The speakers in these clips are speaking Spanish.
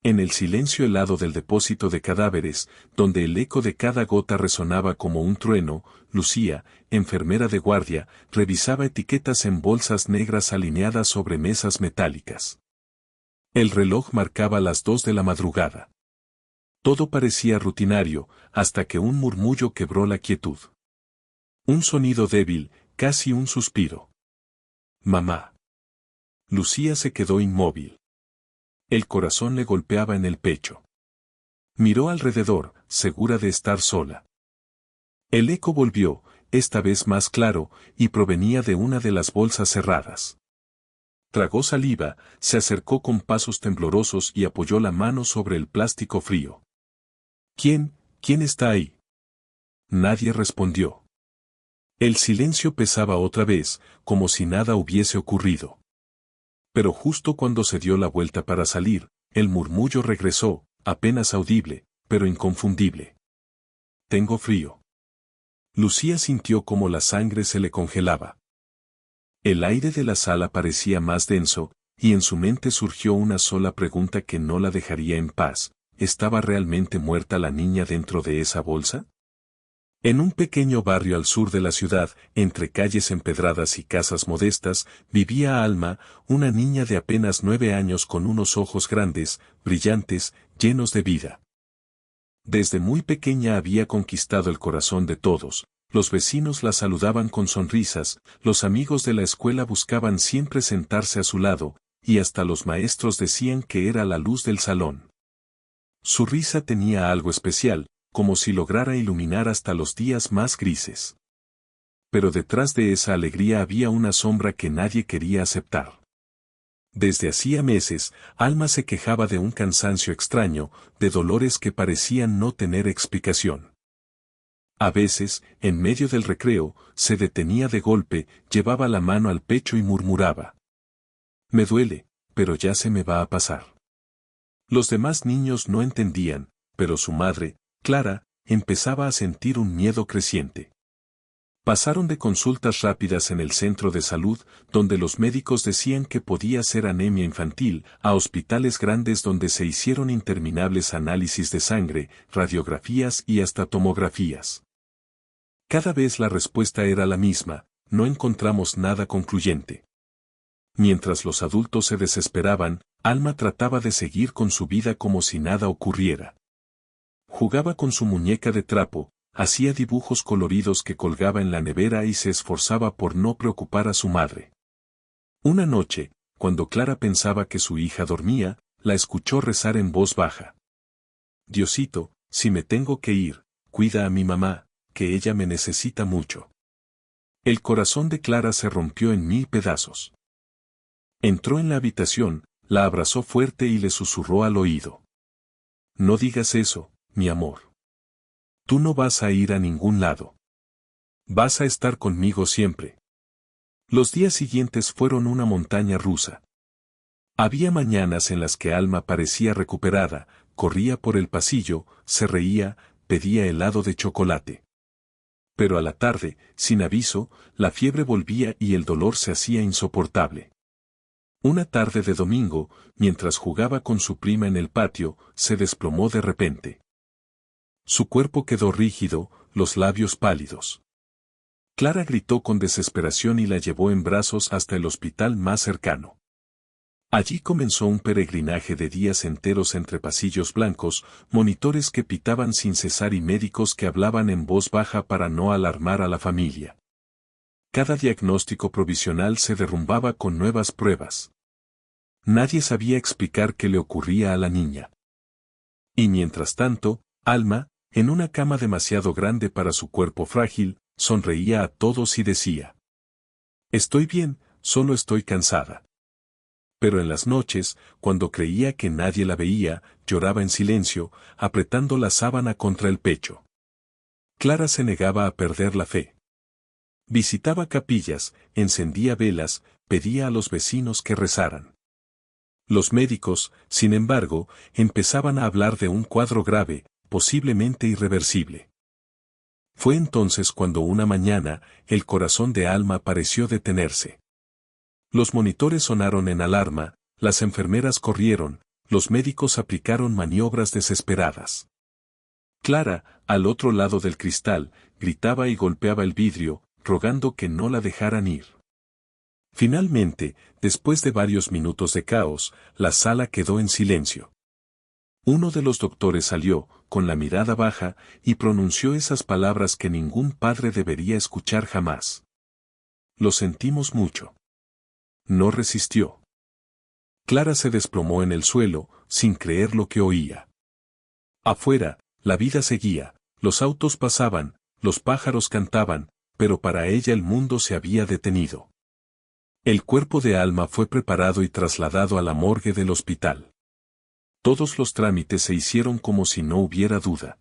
En el silencio helado del depósito de cadáveres, donde el eco de cada gota resonaba como un trueno, Lucía, enfermera de guardia, revisaba etiquetas en bolsas negras alineadas sobre mesas metálicas. El reloj marcaba las 2 de la madrugada. Todo parecía rutinario, hasta que un murmullo quebró la quietud. Un sonido débil, casi un suspiro. «Mamá». Lucía se quedó inmóvil. El corazón le golpeaba en el pecho. Miró alrededor, segura de estar sola. El eco volvió, esta vez más claro, y provenía de una de las bolsas cerradas. Tragó saliva, se acercó con pasos temblorosos y apoyó la mano sobre el plástico frío. ¿Quién está ahí? Nadie respondió. El silencio pesaba otra vez, como si nada hubiese ocurrido. Pero justo cuando se dio la vuelta para salir, el murmullo regresó, apenas audible, pero inconfundible. «Tengo frío». Lucía sintió como la sangre se le congelaba. El aire de la sala parecía más denso, y en su mente surgió una sola pregunta que no la dejaría en paz: ¿estaba realmente muerta la niña dentro de esa bolsa? En un pequeño barrio al sur de la ciudad, entre calles empedradas y casas modestas, vivía Alma, una niña de apenas 9 años con unos ojos grandes, brillantes, llenos de vida. Desde muy pequeña había conquistado el corazón de todos. Los vecinos la saludaban con sonrisas, los amigos de la escuela buscaban siempre sentarse a su lado, y hasta los maestros decían que era la luz del salón. Su risa tenía algo especial, como si lograra iluminar hasta los días más grises. Pero detrás de esa alegría había una sombra que nadie quería aceptar. Desde hacía meses, Alma se quejaba de un cansancio extraño, de dolores que parecían no tener explicación. A veces, en medio del recreo, se detenía de golpe, llevaba la mano al pecho y murmuraba: «Me duele, pero ya se me va a pasar». Los demás niños no entendían, pero su madre, Clara, empezaba a sentir un miedo creciente. Pasaron de consultas rápidas en el centro de salud, donde los médicos decían que podía ser anemia infantil, a hospitales grandes donde se hicieron interminables análisis de sangre, radiografías y hasta tomografías. Cada vez la respuesta era la misma: no encontramos nada concluyente. Mientras los adultos se desesperaban, Alma trataba de seguir con su vida como si nada ocurriera. Jugaba con su muñeca de trapo, hacía dibujos coloridos que colgaba en la nevera y se esforzaba por no preocupar a su madre. Una noche, cuando Clara pensaba que su hija dormía, la escuchó rezar en voz baja: «Diosito, si me tengo que ir, cuida a mi mamá, que ella me necesita mucho». El corazón de Clara se rompió en 1000 pedazos. Entró en la habitación, la abrazó fuerte y le susurró al oído: «No digas eso, mi amor. Tú no vas a ir a ningún lado. Vas a estar conmigo siempre». Los días siguientes fueron una montaña rusa. Había mañanas en las que Alma parecía recuperada, corría por el pasillo, se reía, pedía helado de chocolate. Pero a la tarde, sin aviso, la fiebre volvía y el dolor se hacía insoportable. Una tarde de domingo, mientras jugaba con su prima en el patio, se desplomó de repente. Su cuerpo quedó rígido, los labios pálidos. Clara gritó con desesperación y la llevó en brazos hasta el hospital más cercano. Allí comenzó un peregrinaje de días enteros entre pasillos blancos, monitores que pitaban sin cesar y médicos que hablaban en voz baja para no alarmar a la familia. Cada diagnóstico provisional se derrumbaba con nuevas pruebas. Nadie sabía explicar qué le ocurría a la niña. Y mientras tanto, Alma, en una cama demasiado grande para su cuerpo frágil, sonreía a todos y decía: «Estoy bien, solo estoy cansada». Pero en las noches, cuando creía que nadie la veía, lloraba en silencio, apretando la sábana contra el pecho. Clara se negaba a perder la fe. Visitaba capillas, encendía velas, pedía a los vecinos que rezaran. Los médicos, sin embargo, empezaban a hablar de un cuadro grave, posiblemente irreversible. Fue entonces cuando una mañana, el corazón de Alma pareció detenerse. Los monitores sonaron en alarma, las enfermeras corrieron, Los médicos aplicaron maniobras desesperadas. Clara, al otro lado del cristal, gritaba y golpeaba el vidrio, rogando que no la dejaran ir. Finalmente, después de varios minutos de caos, la sala quedó en silencio. Uno de los doctores salió, con la mirada baja, y pronunció esas palabras que ningún padre debería escuchar jamás. Lo sentimos mucho. No resistió. Clara se desplomó en el suelo, sin creer lo que oía. Afuera, la vida seguía, los autos pasaban, los pájaros cantaban, pero para ella el mundo se había detenido. El cuerpo de Alma fue preparado y trasladado a la morgue del hospital. Todos los trámites se hicieron como si no hubiera duda.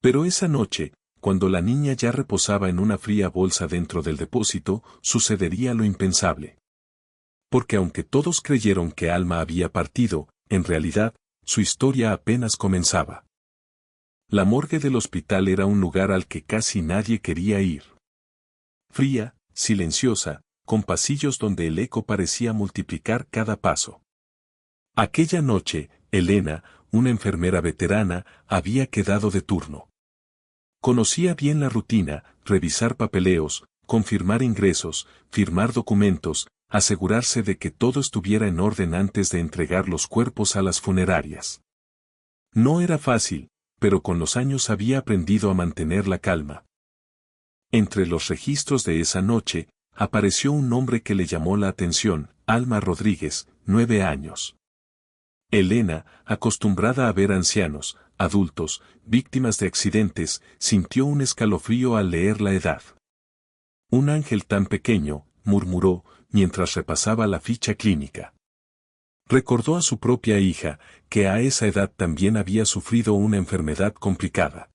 Pero esa noche, cuando la niña ya reposaba en una fría bolsa dentro del depósito, sucedería lo impensable. Porque aunque todos creyeron que Alma había partido, en realidad, su historia apenas comenzaba. La morgue del hospital era un lugar al que casi nadie quería ir. Fría, silenciosa, con pasillos donde el eco parecía multiplicar cada paso. Aquella noche, Elena, una enfermera veterana, había quedado de turno. Conocía bien la rutina, revisar papeleos, confirmar ingresos, firmar documentos, asegurarse de que todo estuviera en orden antes de entregar los cuerpos a las funerarias. No era fácil, pero con los años había aprendido a mantener la calma. Entre los registros de esa noche, apareció un nombre que le llamó la atención, Alma Rodríguez, 9 años. Elena, acostumbrada a ver ancianos, adultos, víctimas de accidentes, sintió un escalofrío al leer la edad. Un ángel tan pequeño, murmuró, mientras repasaba la ficha clínica. Recordó a su propia hija, que a esa edad también había sufrido una enfermedad complicada.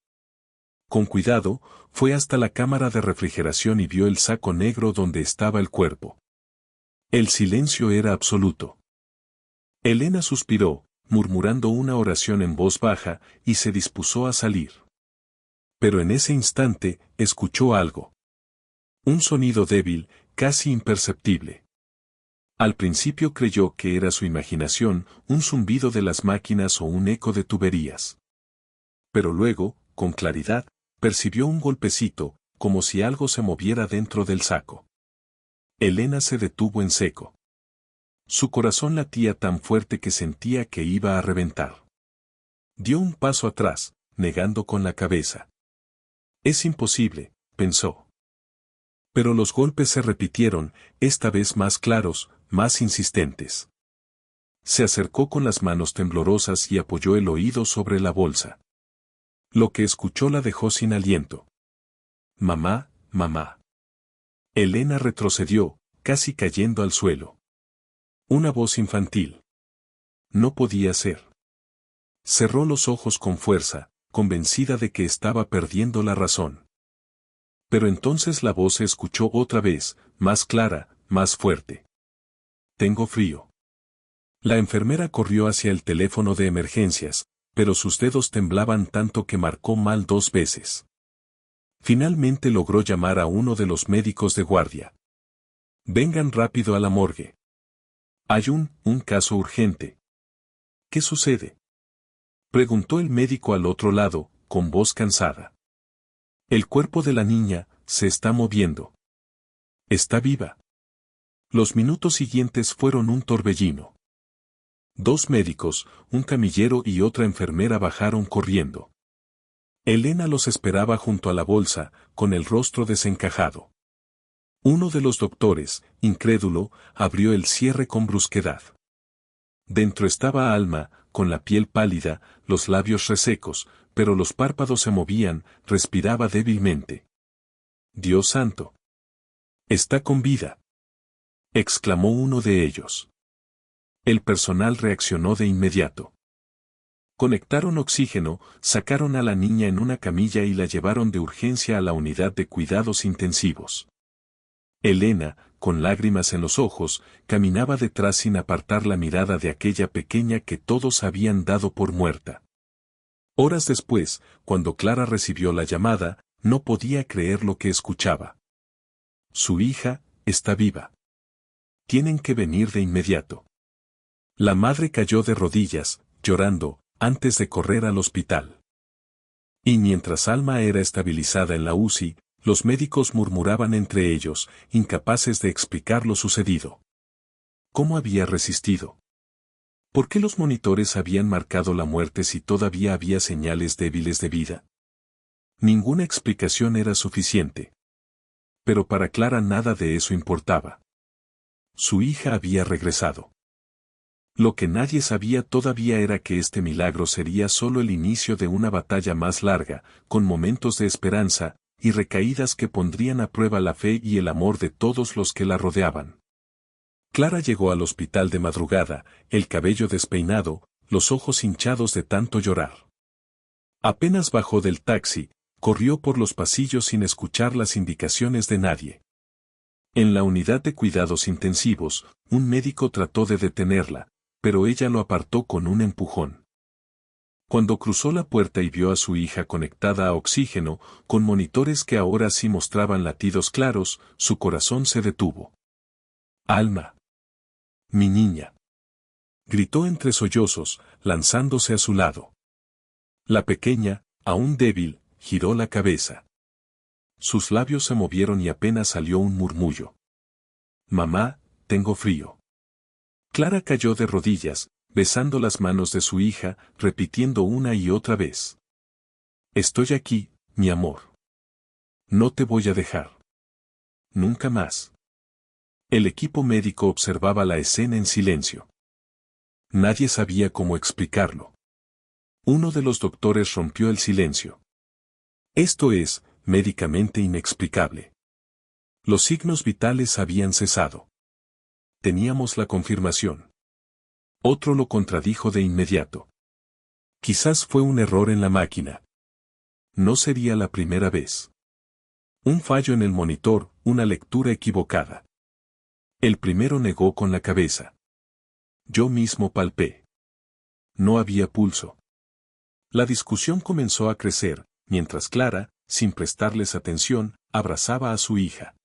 Con cuidado, fue hasta la cámara de refrigeración y vio el saco negro donde estaba el cuerpo. El silencio era absoluto. Elena suspiró, murmurando una oración en voz baja, y se dispuso a salir. Pero en ese instante, escuchó algo. Un sonido débil, casi imperceptible. Al principio creyó que era su imaginación, un zumbido de las máquinas o un eco de tuberías. Pero luego, con claridad, percibió un golpecito, como si algo se moviera dentro del saco. Elena se detuvo en seco. Su corazón latía tan fuerte que sentía que iba a reventar. Dio un paso atrás, negando con la cabeza. Es imposible, pensó. Pero los golpes se repitieron, esta vez más claros, más insistentes. Se acercó con las manos temblorosas y apoyó el oído sobre la bolsa. Lo que escuchó la dejó sin aliento. Mamá, mamá. Elena retrocedió, casi cayendo al suelo. Una voz infantil. No podía ser. Cerró los ojos con fuerza, convencida de que estaba perdiendo la razón. Pero entonces la voz se escuchó otra vez, más clara, más fuerte. Tengo frío. La enfermera corrió hacia el teléfono de emergencias, pero sus dedos temblaban tanto que marcó mal 2 veces. Finalmente logró llamar a uno de los médicos de guardia. Vengan rápido a la morgue. Hay un caso urgente. ¿Qué sucede? Preguntó el médico al otro lado, con voz cansada. El cuerpo de la niña se está moviendo. Está viva. Los minutos siguientes fueron un torbellino. 2 médicos, un camillero y otra enfermera bajaron corriendo. Elena los esperaba junto a la bolsa, con el rostro desencajado. Uno de los doctores, incrédulo, abrió el cierre con brusquedad. Dentro estaba Alma, con la piel pálida, los labios resecos, pero los párpados se movían, respiraba débilmente. Dios santo. Está con vida, exclamó uno de ellos. El personal reaccionó de inmediato. Conectaron oxígeno, sacaron a la niña en una camilla y la llevaron de urgencia a la unidad de cuidados intensivos. Elena, con lágrimas en los ojos, caminaba detrás sin apartar la mirada de aquella pequeña que todos habían dado por muerta. Horas después, cuando Clara recibió la llamada, no podía creer lo que escuchaba. Su hija está viva. Tienen que venir de inmediato. La madre cayó de rodillas, llorando, antes de correr al hospital. Y mientras Alma era estabilizada en la UCI, los médicos murmuraban entre ellos, incapaces de explicar lo sucedido. ¿Cómo había resistido? ¿Por qué los monitores habían marcado la muerte si todavía había señales débiles de vida? Ninguna explicación era suficiente. Pero para Clara nada de eso importaba. Su hija había regresado. Lo que nadie sabía todavía era que este milagro sería solo el inicio de una batalla más larga, con momentos de esperanza, y recaídas que pondrían a prueba la fe y el amor de todos los que la rodeaban. Clara llegó al hospital de madrugada, el cabello despeinado, los ojos hinchados de tanto llorar. Apenas bajó del taxi, corrió por los pasillos sin escuchar las indicaciones de nadie. En la unidad de cuidados intensivos, un médico trató de detenerla, pero ella lo apartó con un empujón. Cuando cruzó la puerta y vio a su hija conectada a oxígeno, con monitores que ahora sí mostraban latidos claros, su corazón se detuvo. «Alma. Mi niña», gritó entre sollozos, lanzándose a su lado. La pequeña, aún débil, giró la cabeza. Sus labios se movieron y apenas salió un murmullo. «Mamá, tengo frío». Clara cayó de rodillas, besando las manos de su hija, repitiendo una y otra vez. «Estoy aquí, mi amor. No te voy a dejar. Nunca más». El equipo médico observaba la escena en silencio. Nadie sabía cómo explicarlo. Uno de los doctores rompió el silencio. «Esto es, médicamente inexplicable. Los signos vitales habían cesado. Teníamos la confirmación». Otro lo contradijo de inmediato. «Quizás fue un error en la máquina. No sería la primera vez. Un fallo en el monitor, una lectura equivocada». El primero negó con la cabeza. «Yo mismo palpé. No había pulso». La discusión comenzó a crecer, mientras Clara, sin prestarles atención, abrazaba a su hija.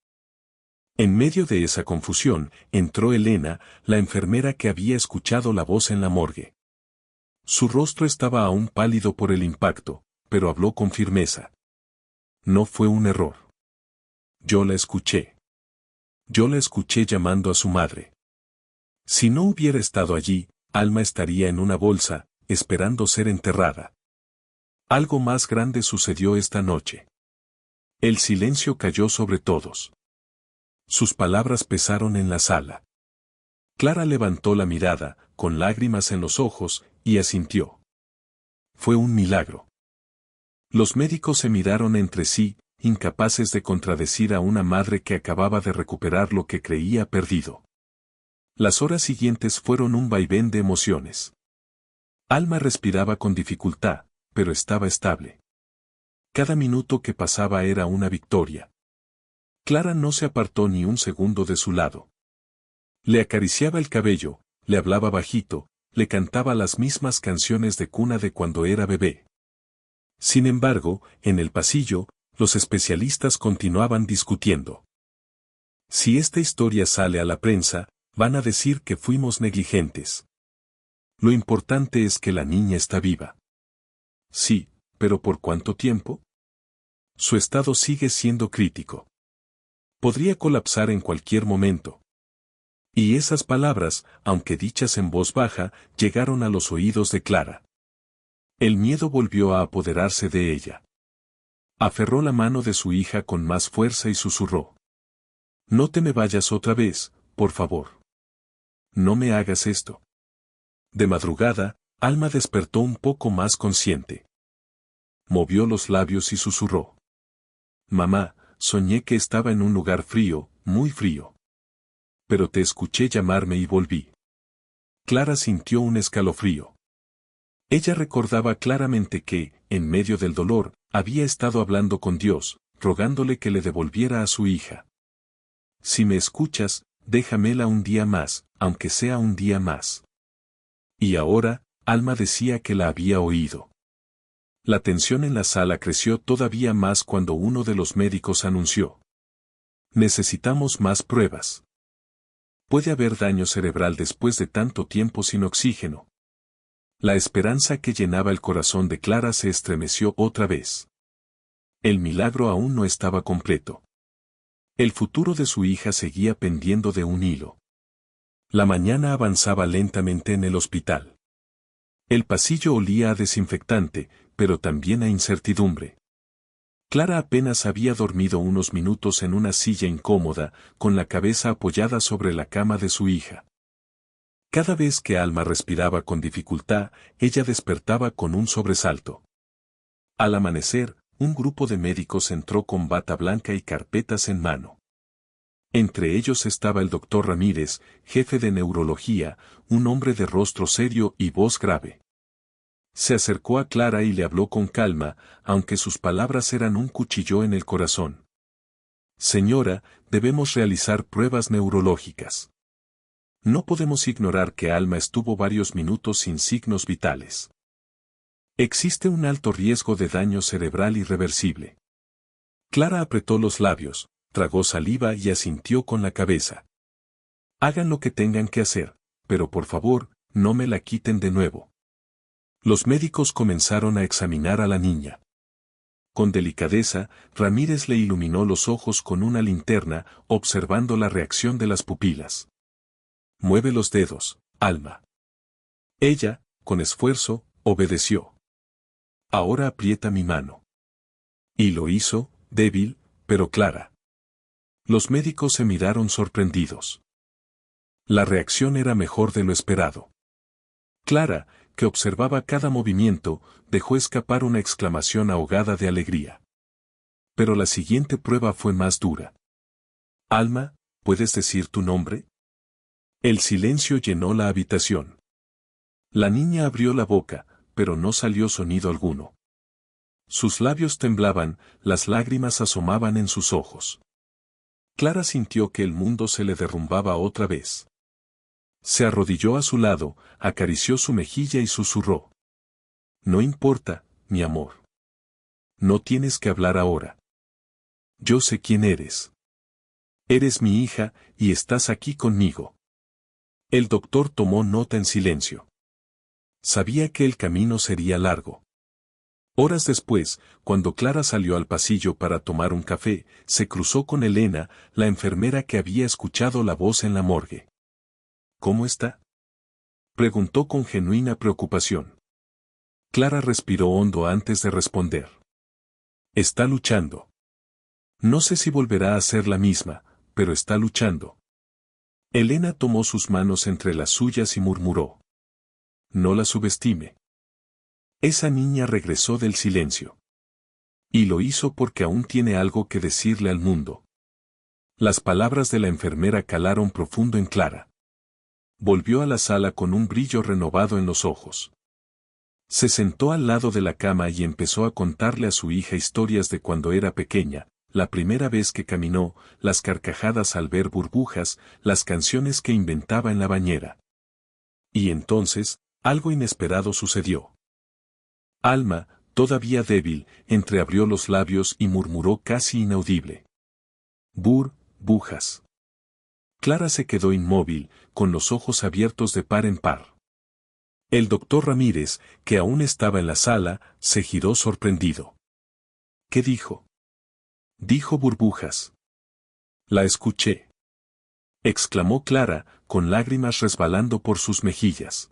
En medio de esa confusión, entró Elena, la enfermera que había escuchado la voz en la morgue. Su rostro estaba aún pálido por el impacto, pero habló con firmeza. «No fue un error. Yo la escuché. Yo la escuché llamando a su madre. Si no hubiera estado allí, Alma estaría en una bolsa, esperando ser enterrada». Algo más grande sucedió esta noche. El silencio cayó sobre todos. Sus palabras pesaron en la sala. Clara levantó la mirada, con lágrimas en los ojos, y asintió. Fue un milagro. Los médicos se miraron entre sí, incapaces de contradecir a una madre que acababa de recuperar lo que creía perdido. Las horas siguientes fueron un vaivén de emociones. Alma respiraba con dificultad, pero estaba estable. Cada minuto que pasaba era una victoria. Clara no se apartó ni un segundo de su lado. Le acariciaba el cabello, le hablaba bajito, le cantaba las mismas canciones de cuna de cuando era bebé. Sin embargo, en el pasillo, los especialistas continuaban discutiendo. «Si esta historia sale a la prensa, van a decir que fuimos negligentes. Lo importante es que la niña está viva». «Sí, pero ¿por cuánto tiempo? Su estado sigue siendo crítico. Podría colapsar en cualquier momento». Y esas palabras, aunque dichas en voz baja, llegaron a los oídos de Clara. El miedo volvió a apoderarse de ella. Aferró la mano de su hija con más fuerza y susurró. «No te me vayas otra vez, por favor. No me hagas esto». De madrugada, Alma despertó un poco más consciente. Movió los labios y susurró. «Mamá, soñé que estaba en un lugar frío, muy frío. Pero te escuché llamarme y volví». Clara sintió un escalofrío. Ella recordaba claramente que, en medio del dolor, había estado hablando con Dios, rogándole que le devolviera a su hija. «Si me escuchas, déjamela un día más, aunque sea un día más». Y ahora, Alma decía que la había oído. La tensión en la sala creció todavía más cuando uno de los médicos anunció. «Necesitamos más pruebas». Puede haber daño cerebral después de tanto tiempo sin oxígeno. La esperanza que llenaba el corazón de Clara se estremeció otra vez. El milagro aún no estaba completo. El futuro de su hija seguía pendiendo de un hilo. La mañana avanzaba lentamente en el hospital. El pasillo olía a desinfectante, pero también a incertidumbre. Clara apenas había dormido unos minutos en una silla incómoda, con la cabeza apoyada sobre la cama de su hija. Cada vez que Alma respiraba con dificultad, ella despertaba con un sobresalto. Al amanecer, un grupo de médicos entró con bata blanca y carpetas en mano. Entre ellos estaba el doctor Ramírez, jefe de neurología, un hombre de rostro serio y voz grave. Se acercó a Clara y le habló con calma, aunque sus palabras eran un cuchillo en el corazón. Señora, debemos realizar pruebas neurológicas. No podemos ignorar que Alma estuvo varios minutos sin signos vitales. Existe un alto riesgo de daño cerebral irreversible. Clara apretó los labios, tragó saliva y asintió con la cabeza. Hagan lo que tengan que hacer, pero por favor, no me la quiten de nuevo. Los médicos comenzaron a examinar a la niña. Con delicadeza, Ramírez le iluminó los ojos con una linterna, observando la reacción de las pupilas. Mueve los dedos, Alma. Ella, con esfuerzo, obedeció. Ahora aprieta mi mano. Y lo hizo, débil, pero clara. Los médicos se miraron sorprendidos. La reacción era mejor de lo esperado. Clara, que observaba cada movimiento, dejó escapar una exclamación ahogada de alegría. Pero la siguiente prueba fue más dura. Alma, ¿puedes decir tu nombre? El silencio llenó la habitación. La niña abrió la boca, pero no salió sonido alguno. Sus labios temblaban, las lágrimas asomaban en sus ojos. Clara sintió que el mundo se le derrumbaba otra vez. Se arrodilló a su lado, acarició su mejilla y susurró. No importa, mi amor. No tienes que hablar ahora. Yo sé quién eres. Eres mi hija, y estás aquí conmigo. El doctor tomó nota en silencio. Sabía que el camino sería largo. Horas después, cuando Clara salió al pasillo para tomar un café, se cruzó con Elena, la enfermera que había escuchado la voz en la morgue. ¿Cómo está?, preguntó con genuina preocupación. Clara respiró hondo antes de responder. Está luchando. No sé si volverá a ser la misma, pero está luchando. Elena tomó sus manos entre las suyas y murmuró. No la subestime. Esa niña regresó del silencio. Y lo hizo porque aún tiene algo que decirle al mundo. Las palabras de la enfermera calaron profundo en Clara. Volvió a la sala con un brillo renovado en los ojos. Se sentó al lado de la cama y empezó a contarle a su hija historias de cuando era pequeña, la primera vez que caminó, las carcajadas al ver burbujas, las canciones que inventaba en la bañera. Y entonces, algo inesperado sucedió. Alma, todavía débil, entreabrió los labios y murmuró casi inaudible. Burbujas. Clara se quedó inmóvil, con los ojos abiertos de par en par. El doctor Ramírez, que aún estaba en la sala, se giró sorprendido. ¿Qué dijo? Dijo burbujas. La escuché. Exclamó Clara, con lágrimas resbalando por sus mejillas.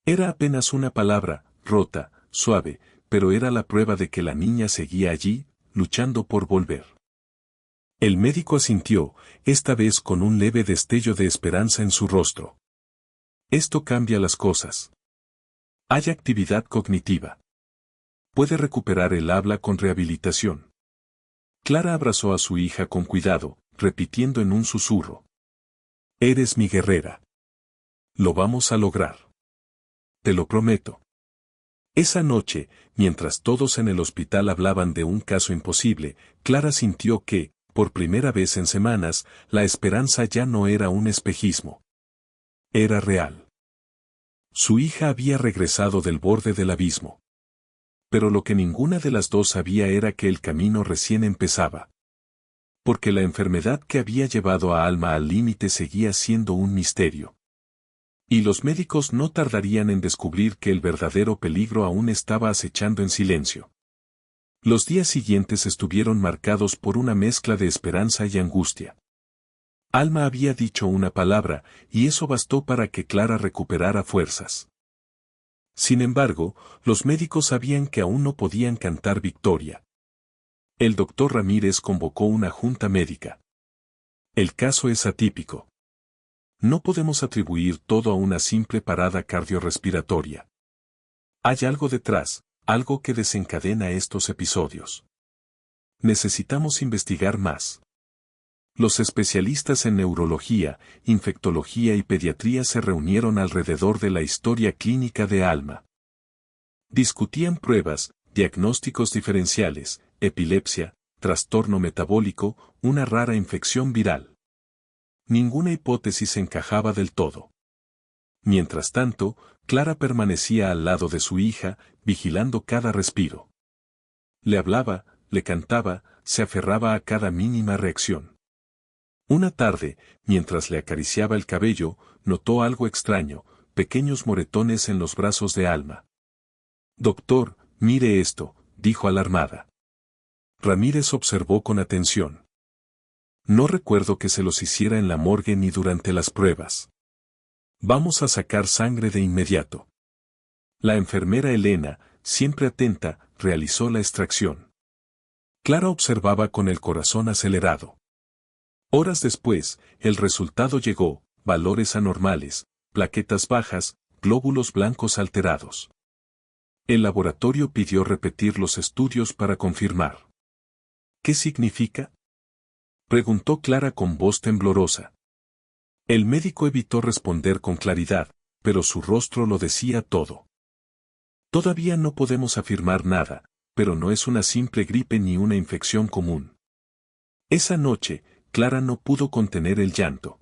Era apenas una palabra, rota, suave, pero era la prueba de que la niña seguía allí, luchando por volver. El médico asintió, esta vez con un leve destello de esperanza en su rostro. Esto cambia las cosas. Hay actividad cognitiva. Puede recuperar el habla con rehabilitación. Clara abrazó a su hija con cuidado, repitiendo en un susurro. Eres mi guerrera. Lo vamos a lograr. Te lo prometo. Esa noche, mientras todos en el hospital hablaban de un caso imposible, Clara sintió que, por primera vez en semanas, la esperanza ya no era un espejismo. Era real. Su hija había regresado del borde del abismo. Pero lo que ninguna de las dos sabía era que el camino recién empezaba. Porque la enfermedad que había llevado a Alma al límite seguía siendo un misterio. Y los médicos no tardarían en descubrir que el verdadero peligro aún estaba acechando en silencio. Los días siguientes estuvieron marcados por una mezcla de esperanza y angustia. Alma había dicho una palabra, y eso bastó para que Clara recuperara fuerzas. Sin embargo, los médicos sabían que aún no podían cantar victoria. El doctor Ramírez convocó una junta médica. El caso es atípico. No podemos atribuir todo a una simple parada cardiorrespiratoria. Hay algo detrás, algo que desencadena estos episodios. Necesitamos investigar más. Los especialistas en neurología, infectología y pediatría se reunieron alrededor de la historia clínica de Alma. Discutían pruebas, diagnósticos diferenciales, epilepsia, trastorno metabólico, una rara infección viral. Ninguna hipótesis encajaba del todo. Mientras tanto, Clara permanecía al lado de su hija, vigilando cada respiro. Le hablaba, le cantaba, se aferraba a cada mínima reacción. Una tarde, mientras le acariciaba el cabello, notó algo extraño, pequeños moretones en los brazos de Alma. «Doctor, mire esto», dijo alarmada. Ramírez observó con atención. «No recuerdo que se los hiciera en la morgue ni durante las pruebas. Vamos a sacar sangre de inmediato». La enfermera Elena, siempre atenta, realizó la extracción. Clara observaba con el corazón acelerado. Horas después, el resultado llegó: valores anormales, plaquetas bajas, glóbulos blancos alterados. El laboratorio pidió repetir los estudios para confirmar. «¿Qué significa?», preguntó Clara con voz temblorosa. El médico evitó responder con claridad, pero su rostro lo decía todo. «Todavía no podemos afirmar nada, pero no es una simple gripe ni una infección común». Esa noche, Clara no pudo contener el llanto.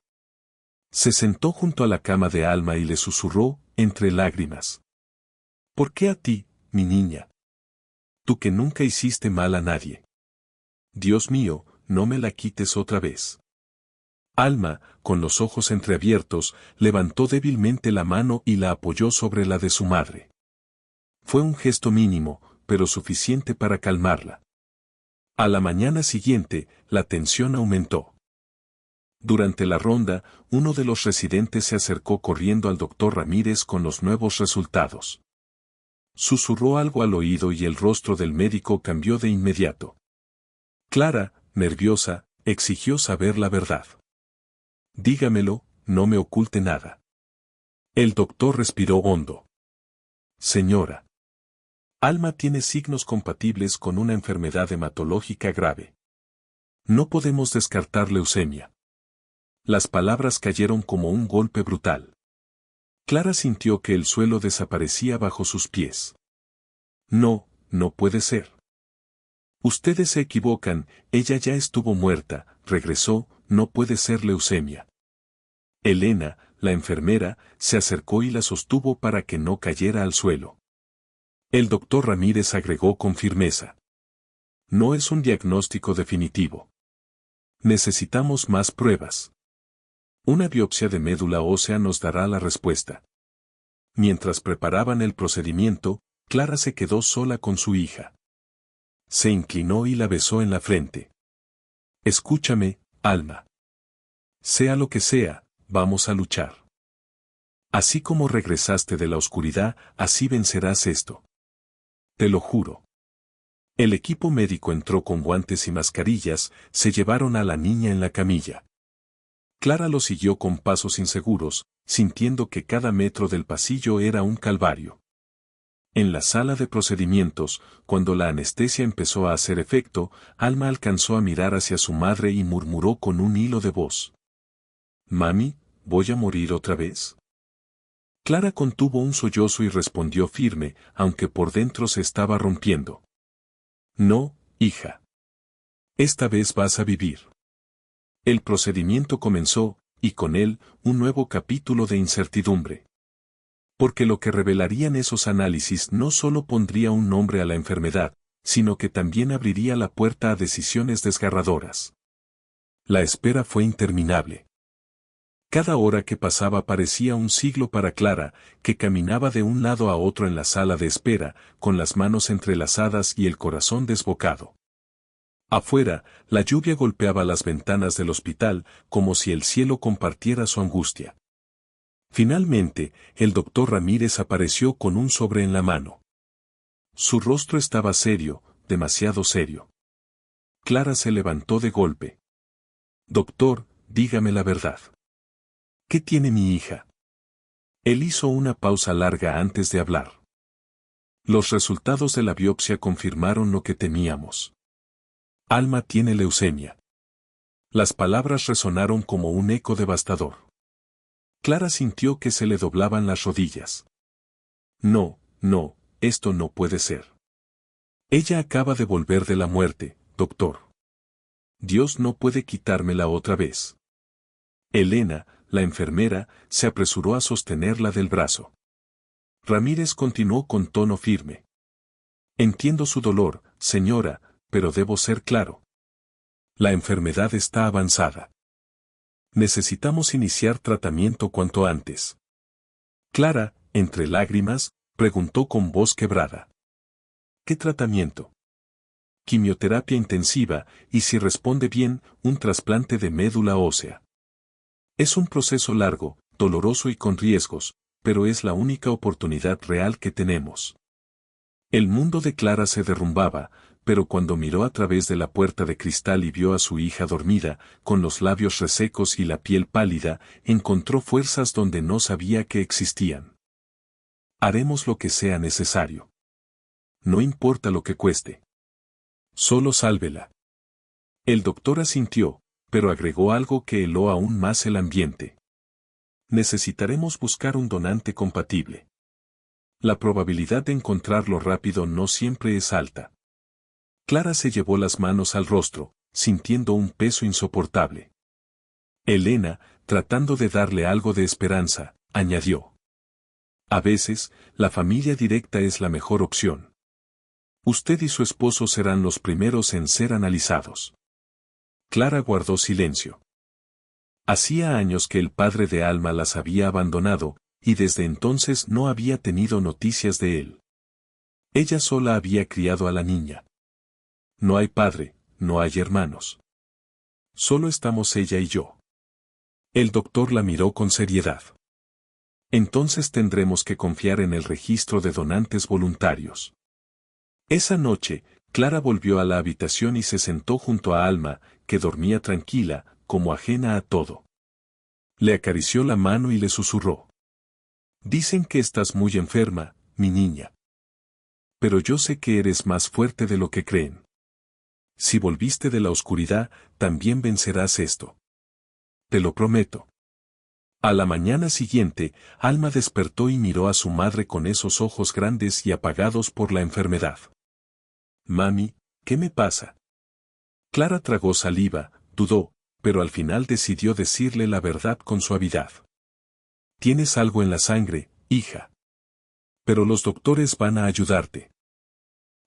Se sentó junto a la cama de Alma y le susurró, entre lágrimas: «¿Por qué a ti, mi niña? Tú que nunca hiciste mal a nadie. Dios mío, no me la quites otra vez». Alma, con los ojos entreabiertos, levantó débilmente la mano y la apoyó sobre la de su madre. Fue un gesto mínimo, pero suficiente para calmarla. A la mañana siguiente, la tensión aumentó. Durante la ronda, uno de los residentes se acercó corriendo al doctor Ramírez con los nuevos resultados. Susurró algo al oído y el rostro del médico cambió de inmediato. Clara, nerviosa, exigió saber la verdad. «Dígamelo, no me oculte nada». El doctor respiró hondo. «Señora, Alma tiene signos compatibles con una enfermedad hematológica grave. No podemos descartar leucemia». Las palabras cayeron como un golpe brutal. Clara sintió que el suelo desaparecía bajo sus pies. «No, no puede ser. Ustedes se equivocan, ella ya estuvo muerta, regresó, no puede ser leucemia». Elena, la enfermera, se acercó y la sostuvo para que no cayera al suelo. El doctor Ramírez agregó con firmeza: «No es un diagnóstico definitivo. Necesitamos más pruebas. Una biopsia de médula ósea nos dará la respuesta». Mientras preparaban el procedimiento, Clara se quedó sola con su hija. Se inclinó y la besó en la frente. «Escúchame, Alma. Sea lo que sea, vamos a luchar. Así como regresaste de la oscuridad, así vencerás esto. Te lo juro». El equipo médico entró con guantes y mascarillas, se llevaron a la niña en la camilla. Clara lo siguió con pasos inseguros, sintiendo que cada metro del pasillo era un calvario. En la sala de procedimientos, cuando la anestesia empezó a hacer efecto, Alma alcanzó a mirar hacia su madre y murmuró con un hilo de voz: «Mami, ¿voy a morir otra vez?». Clara contuvo un sollozo y respondió firme, aunque por dentro se estaba rompiendo: «No, hija. Esta vez vas a vivir». El procedimiento comenzó, y con él, un nuevo capítulo de incertidumbre. Porque lo que revelarían esos análisis no solo pondría un nombre a la enfermedad, sino que también abriría la puerta a decisiones desgarradoras. La espera fue interminable. Cada hora que pasaba parecía un siglo para Clara, que caminaba de un lado a otro en la sala de espera, con las manos entrelazadas y el corazón desbocado. Afuera, la lluvia golpeaba las ventanas del hospital, como si el cielo compartiera su angustia. Finalmente, el doctor Ramírez apareció con un sobre en la mano. Su rostro estaba serio, demasiado serio. Clara se levantó de golpe. Doctor, dígame la verdad. ¿Qué tiene mi hija? Él hizo una pausa larga antes de hablar. Los resultados de la biopsia confirmaron lo que temíamos. Alma tiene leucemia. Las palabras resonaron como un eco devastador. Clara sintió que se le doblaban las rodillas. No, no, esto no puede ser. Ella acaba de volver de la muerte, doctor. Dios no puede quitármela otra vez. Elena, la enfermera, se apresuró a sostenerla del brazo. Ramírez continuó con tono firme. Entiendo su dolor, señora, pero debo ser claro. La enfermedad está avanzada. Necesitamos iniciar tratamiento cuanto antes. Clara, entre lágrimas, preguntó con voz quebrada. ¿Qué tratamiento? Quimioterapia intensiva, y si responde bien, un trasplante de médula ósea. Es un proceso largo, doloroso y con riesgos, pero es la única oportunidad real que tenemos. El mundo de Clara se derrumbaba, pero cuando miró a través de la puerta de cristal y vio a su hija dormida, con los labios resecos y la piel pálida, encontró fuerzas donde no sabía que existían. Haremos lo que sea necesario. No importa lo que cueste. Solo sálvela. El doctor asintió, pero agregó algo que heló aún más el ambiente. Necesitaremos buscar un donante compatible. La probabilidad de encontrarlo rápido no siempre es alta. Clara se llevó las manos al rostro, sintiendo un peso insoportable. Elena, tratando de darle algo de esperanza, añadió. A veces, la familia directa es la mejor opción. Usted y su esposo serán los primeros en ser analizados. Clara guardó silencio. Hacía años que el padre de Alma las había abandonado, y desde entonces no había tenido noticias de él. Ella sola había criado a la niña. No hay padre, no hay hermanos. Solo estamos ella y yo. El doctor la miró con seriedad. Entonces tendremos que confiar en el registro de donantes voluntarios. Esa noche, Clara volvió a la habitación y se sentó junto a Alma, que dormía tranquila, como ajena a todo. Le acarició la mano y le susurró. Dicen que estás muy enferma, mi niña. Pero yo sé que eres más fuerte de lo que creen. Si volviste de la oscuridad, también vencerás esto. Te lo prometo. A la mañana siguiente, Alma despertó y miró a su madre con esos ojos grandes y apagados por la enfermedad. Mami, ¿qué me pasa? Clara tragó saliva, dudó, pero al final decidió decirle la verdad con suavidad. Tienes algo en la sangre, hija. Pero los doctores van a ayudarte.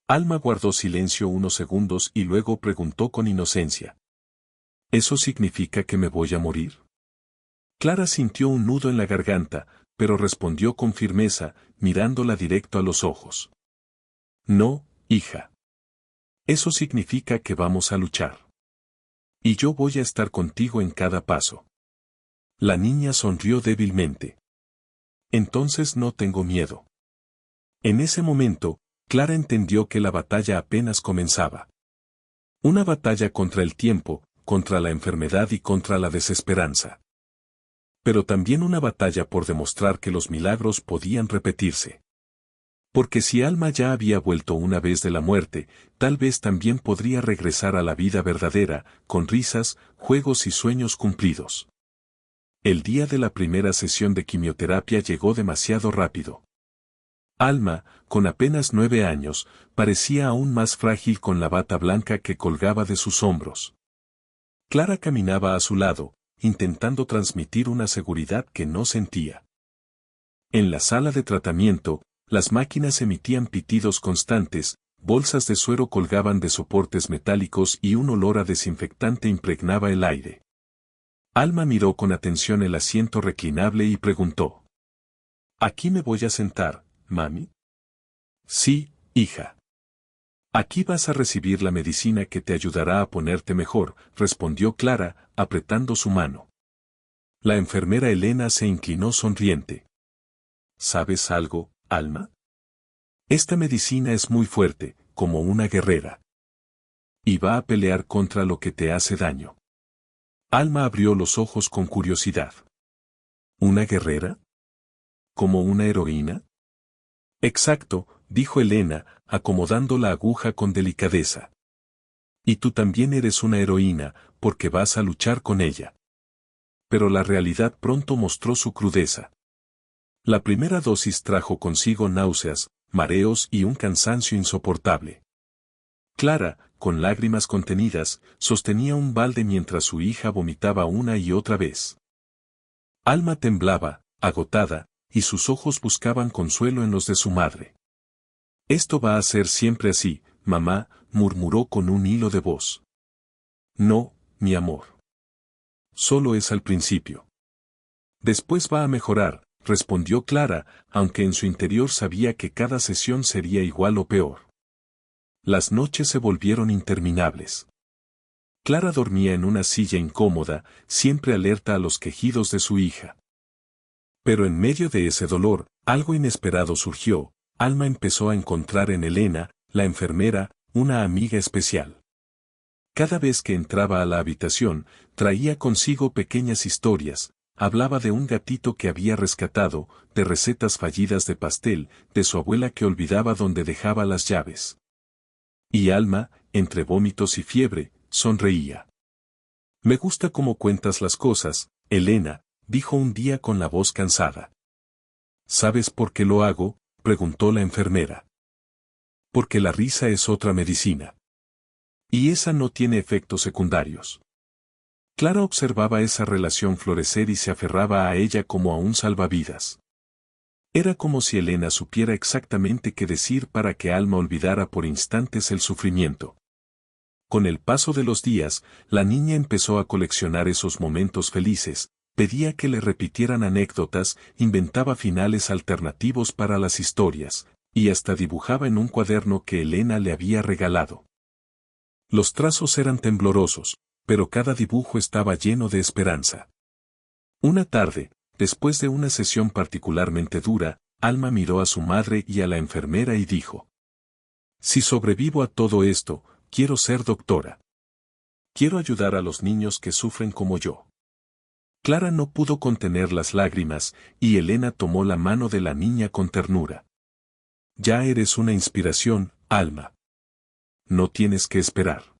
Alma guardó silencio unos segundos y luego preguntó con inocencia. ¿Eso significa que me voy a morir? Clara sintió un nudo en la garganta, pero respondió con firmeza, mirándola directo a los ojos. No, hija. Eso significa que vamos a luchar. Y yo voy a estar contigo en cada paso. La niña sonrió débilmente. Entonces no tengo miedo. En ese momento, Clara entendió que la batalla apenas comenzaba. Una batalla contra el tiempo, contra la enfermedad y contra la desesperanza. Pero también una batalla por demostrar que los milagros podían repetirse. Porque si Alma ya había vuelto una vez de la muerte, tal vez también podría regresar a la vida verdadera, con risas, juegos y sueños cumplidos. El día de la primera sesión de quimioterapia llegó demasiado rápido. Alma, con apenas 9 años, parecía aún más frágil con la bata blanca que colgaba de sus hombros. Clara caminaba a su lado, intentando transmitir una seguridad que no sentía. En la sala de tratamiento, las máquinas emitían pitidos constantes, bolsas de suero colgaban de soportes metálicos y un olor a desinfectante impregnaba el aire. Alma miró con atención el asiento reclinable y preguntó. ¿Aquí me voy a sentar, mami? Sí, hija. Aquí vas a recibir la medicina que te ayudará a ponerte mejor, respondió Clara, apretando su mano. La enfermera Elena se inclinó sonriente. ¿Sabes algo, Alma? Esta medicina es muy fuerte, como una guerrera. Y va a pelear contra lo que te hace daño. Alma abrió los ojos con curiosidad. ¿Una guerrera? ¿Como una heroína? Exacto, dijo Elena, acomodando la aguja con delicadeza. Y tú también eres una heroína, porque vas a luchar con ella. Pero la realidad pronto mostró su crudeza. La primera dosis trajo consigo náuseas, mareos y un cansancio insoportable. Clara, con lágrimas contenidas, sostenía un balde mientras su hija vomitaba una y otra vez. Alma temblaba, agotada, y sus ojos buscaban consuelo en los de su madre. Esto va a ser siempre así, mamá, murmuró con un hilo de voz. No, mi amor. Solo es al principio. Después va a mejorar, respondió Clara, aunque en su interior sabía que cada sesión sería igual o peor. Las noches se volvieron interminables. Clara dormía en una silla incómoda, siempre alerta a los quejidos de su hija. Pero en medio de ese dolor, algo inesperado surgió. Alma empezó a encontrar en Elena, la enfermera, una amiga especial. Cada vez que entraba a la habitación, traía consigo pequeñas historias, hablaba de un gatito que había rescatado, de recetas fallidas de pastel, de su abuela que olvidaba dónde dejaba las llaves. Y Alma, entre vómitos y fiebre, sonreía. Me gusta cómo cuentas las cosas, Elena, dijo un día con la voz cansada. ¿Sabes por qué lo hago?, preguntó la enfermera. Porque la risa es otra medicina. Y esa no tiene efectos secundarios. Clara observaba esa relación florecer y se aferraba a ella como a un salvavidas. Era como si Elena supiera exactamente qué decir para que Alma olvidara por instantes el sufrimiento. Con el paso de los días, la niña empezó a coleccionar esos momentos felices, pedía que le repitieran anécdotas, inventaba finales alternativos para las historias, y hasta dibujaba en un cuaderno que Elena le había regalado. Los trazos eran temblorosos, pero cada dibujo estaba lleno de esperanza. Una tarde, después de una sesión particularmente dura, Alma miró a su madre y a la enfermera y dijo: Si sobrevivo a todo esto, quiero ser doctora. Quiero ayudar a los niños que sufren como yo. Clara no pudo contener las lágrimas, y Elena tomó la mano de la niña con ternura. Ya eres una inspiración, Alma. No tienes que esperar.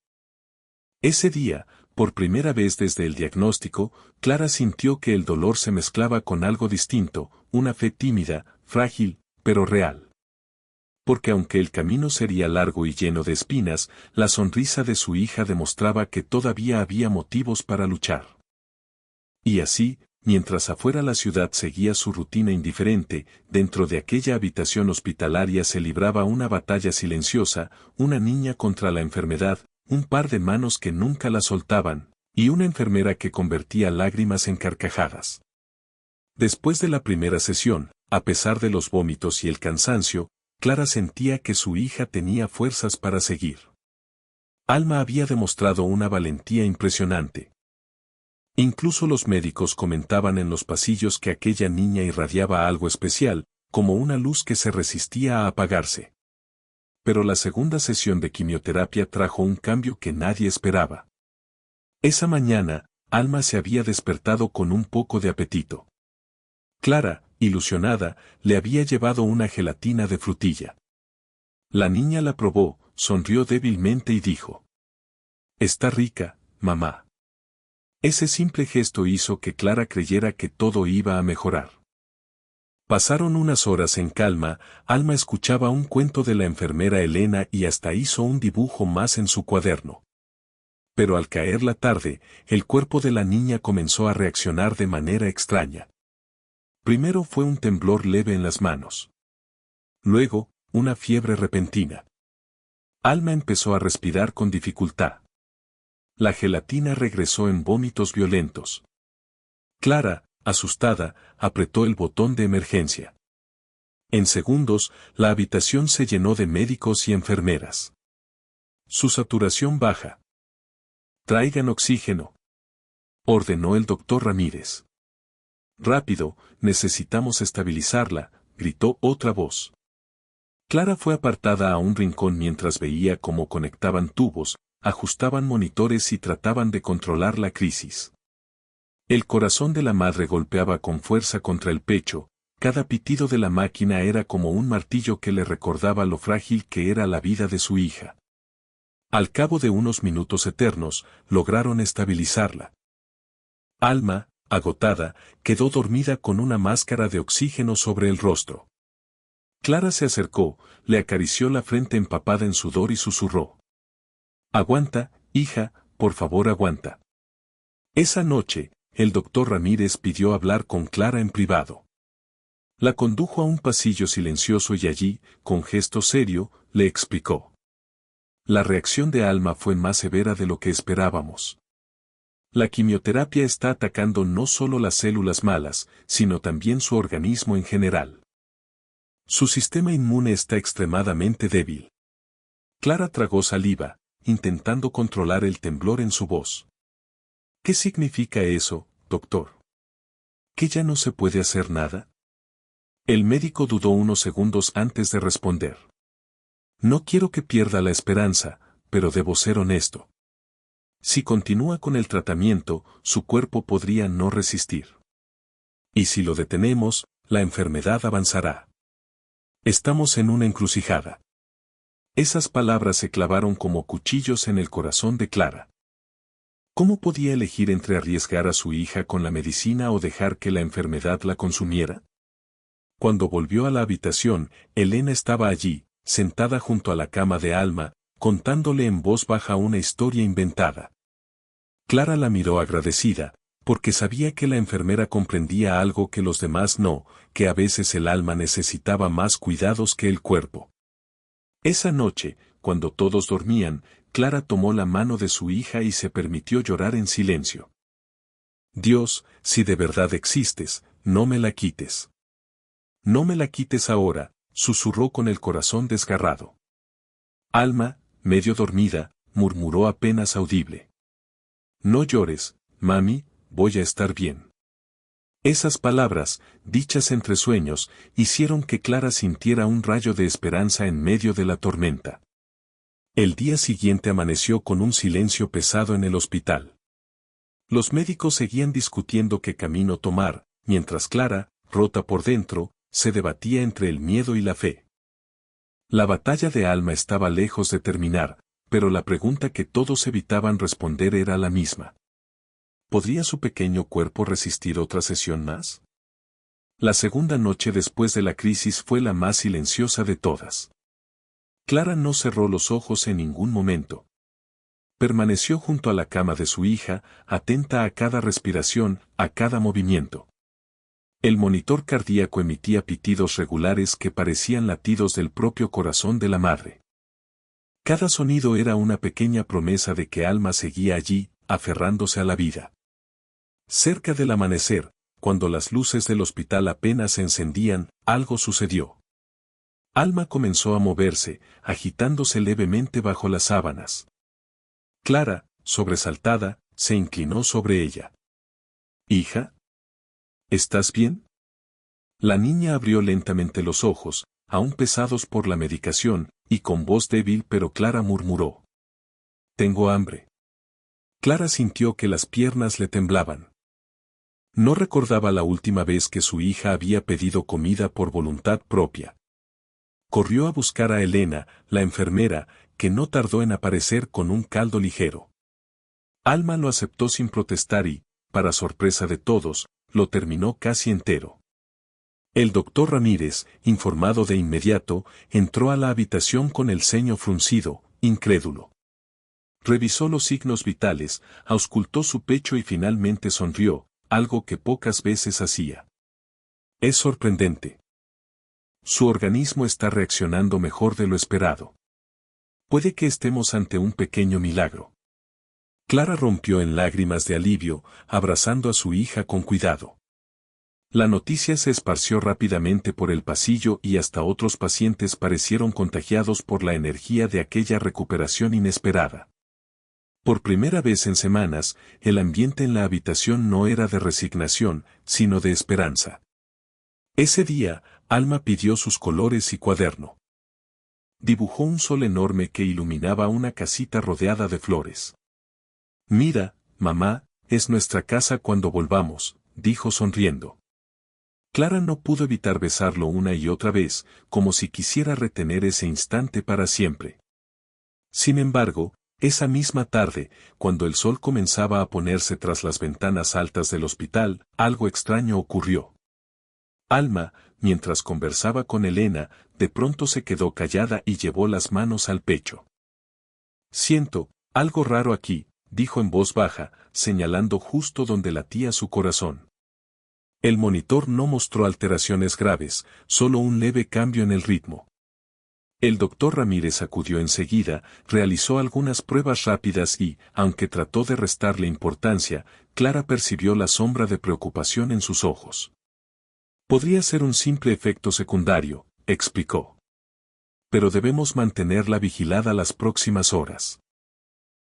Ese día, por primera vez desde el diagnóstico, Clara sintió que el dolor se mezclaba con algo distinto, una fe tímida, frágil, pero real. Porque aunque el camino sería largo y lleno de espinas, la sonrisa de su hija demostraba que todavía había motivos para luchar. Y así, mientras afuera la ciudad seguía su rutina indiferente, dentro de aquella habitación hospitalaria se libraba una batalla silenciosa, una niña contra la enfermedad, un par de manos que nunca la soltaban, y una enfermera que convertía lágrimas en carcajadas. Después de la primera sesión, a pesar de los vómitos y el cansancio, Clara sentía que su hija tenía fuerzas para seguir. Alma había demostrado una valentía impresionante. Incluso los médicos comentaban en los pasillos que aquella niña irradiaba algo especial, como una luz que se resistía a apagarse. Pero la segunda sesión de quimioterapia trajo un cambio que nadie esperaba. Esa mañana, Alma se había despertado con un poco de apetito. Clara, ilusionada, le había llevado una gelatina de frutilla. La niña la probó, sonrió débilmente y dijo: Está rica, mamá. Ese simple gesto hizo que Clara creyera que todo iba a mejorar. Pasaron unas horas en calma, Alma escuchaba un cuento de la enfermera Elena y hasta hizo un dibujo más en su cuaderno. Pero al caer la tarde, el cuerpo de la niña comenzó a reaccionar de manera extraña. Primero fue un temblor leve en las manos. Luego, una fiebre repentina. Alma empezó a respirar con dificultad. La gelatina regresó en vómitos violentos. Clara, asustada, apretó el botón de emergencia. En segundos, la habitación se llenó de médicos y enfermeras. Su saturación baja. Traigan oxígeno, ordenó el doctor Ramírez. Rápido, necesitamos estabilizarla, gritó otra voz. Clara fue apartada a un rincón mientras veía cómo conectaban tubos, ajustaban monitores y trataban de controlar la crisis. El corazón de la madre golpeaba con fuerza contra el pecho, cada pitido de la máquina era como un martillo que le recordaba lo frágil que era la vida de su hija. Al cabo de unos minutos eternos, lograron estabilizarla. Alma, agotada, quedó dormida con una máscara de oxígeno sobre el rostro. Clara se acercó, le acarició la frente empapada en sudor y susurró. Aguanta, hija, por favor aguanta. Esa noche, el doctor Ramírez pidió hablar con Clara en privado. La condujo a un pasillo silencioso y allí, con gesto serio, le explicó. La reacción de Alma fue más severa de lo que esperábamos. La quimioterapia está atacando no solo las células malas, sino también su organismo en general. Su sistema inmune está extremadamente débil. Clara tragó saliva, intentando controlar el temblor en su voz. ¿Qué significa eso, doctor? ¿Que ya no se puede hacer nada? El médico dudó unos segundos antes de responder. No quiero que pierda la esperanza, pero debo ser honesto. Si continúa con el tratamiento, su cuerpo podría no resistir. Y si lo detenemos, la enfermedad avanzará. Estamos en una encrucijada. Esas palabras se clavaron como cuchillos en el corazón de Clara. ¿Cómo podía elegir entre arriesgar a su hija con la medicina o dejar que la enfermedad la consumiera? Cuando volvió a la habitación, Elena estaba allí, sentada junto a la cama de Alma, contándole en voz baja una historia inventada. Clara la miró agradecida, porque sabía que la enfermera comprendía algo que los demás no, que a veces el alma necesitaba más cuidados que el cuerpo. Esa noche, cuando todos dormían, Clara tomó la mano de su hija y se permitió llorar en silencio. Dios, si de verdad existes, no me la quites. No me la quites ahora, susurró con el corazón desgarrado. Alma, medio dormida, murmuró apenas audible. No llores, mami, voy a estar bien. Esas palabras, dichas entre sueños, hicieron que Clara sintiera un rayo de esperanza en medio de la tormenta. El día siguiente amaneció con un silencio pesado en el hospital. Los médicos seguían discutiendo qué camino tomar, mientras Clara, rota por dentro, se debatía entre el miedo y la fe. La batalla de Alma estaba lejos de terminar, pero la pregunta que todos evitaban responder era la misma. ¿Podría su pequeño cuerpo resistir otra sesión más? La segunda noche después de la crisis fue la más silenciosa de todas. Clara no cerró los ojos en ningún momento. Permaneció junto a la cama de su hija, atenta a cada respiración, a cada movimiento. El monitor cardíaco emitía pitidos regulares que parecían latidos del propio corazón de la madre. Cada sonido era una pequeña promesa de que Alma seguía allí, aferrándose a la vida. Cerca del amanecer, cuando las luces del hospital apenas se encendían, algo sucedió. Alma comenzó a moverse, agitándose levemente bajo las sábanas. Clara, sobresaltada, se inclinó sobre ella. «Hija, ¿estás bien?» La niña abrió lentamente los ojos, aún pesados por la medicación, y con voz débil pero clara murmuró. «Tengo hambre». Clara sintió que las piernas le temblaban. No recordaba la última vez que su hija había pedido comida por voluntad propia. Corrió a buscar a Elena, la enfermera, que no tardó en aparecer con un caldo ligero. Alma lo aceptó sin protestar y, para sorpresa de todos, lo terminó casi entero. El doctor Ramírez, informado de inmediato, entró a la habitación con el ceño fruncido, incrédulo. Revisó los signos vitales, auscultó su pecho y finalmente sonrió, algo que pocas veces hacía. Es sorprendente. Su organismo está reaccionando mejor de lo esperado. Puede que estemos ante un pequeño milagro. Clara rompió en lágrimas de alivio, abrazando a su hija con cuidado. La noticia se esparció rápidamente por el pasillo y hasta otros pacientes parecieron contagiados por la energía de aquella recuperación inesperada. Por primera vez en semanas, el ambiente en la habitación no era de resignación, sino de esperanza. Ese día, Alma pidió sus colores y cuaderno. Dibujó un sol enorme que iluminaba una casita rodeada de flores. Mira, mamá, es nuestra casa cuando volvamos, dijo sonriendo. Clara no pudo evitar besarlo una y otra vez, como si quisiera retener ese instante para siempre. Sin embargo, esa misma tarde, cuando el sol comenzaba a ponerse tras las ventanas altas del hospital, algo extraño ocurrió. Alma, mientras conversaba con Elena, de pronto se quedó callada y llevó las manos al pecho. Siento algo raro aquí, dijo en voz baja, señalando justo donde latía su corazón. El monitor no mostró alteraciones graves, solo un leve cambio en el ritmo. El doctor Ramírez acudió enseguida, realizó algunas pruebas rápidas y, aunque trató de restarle importancia, Clara percibió la sombra de preocupación en sus ojos. Podría ser un simple efecto secundario, explicó. Pero debemos mantenerla vigilada las próximas horas.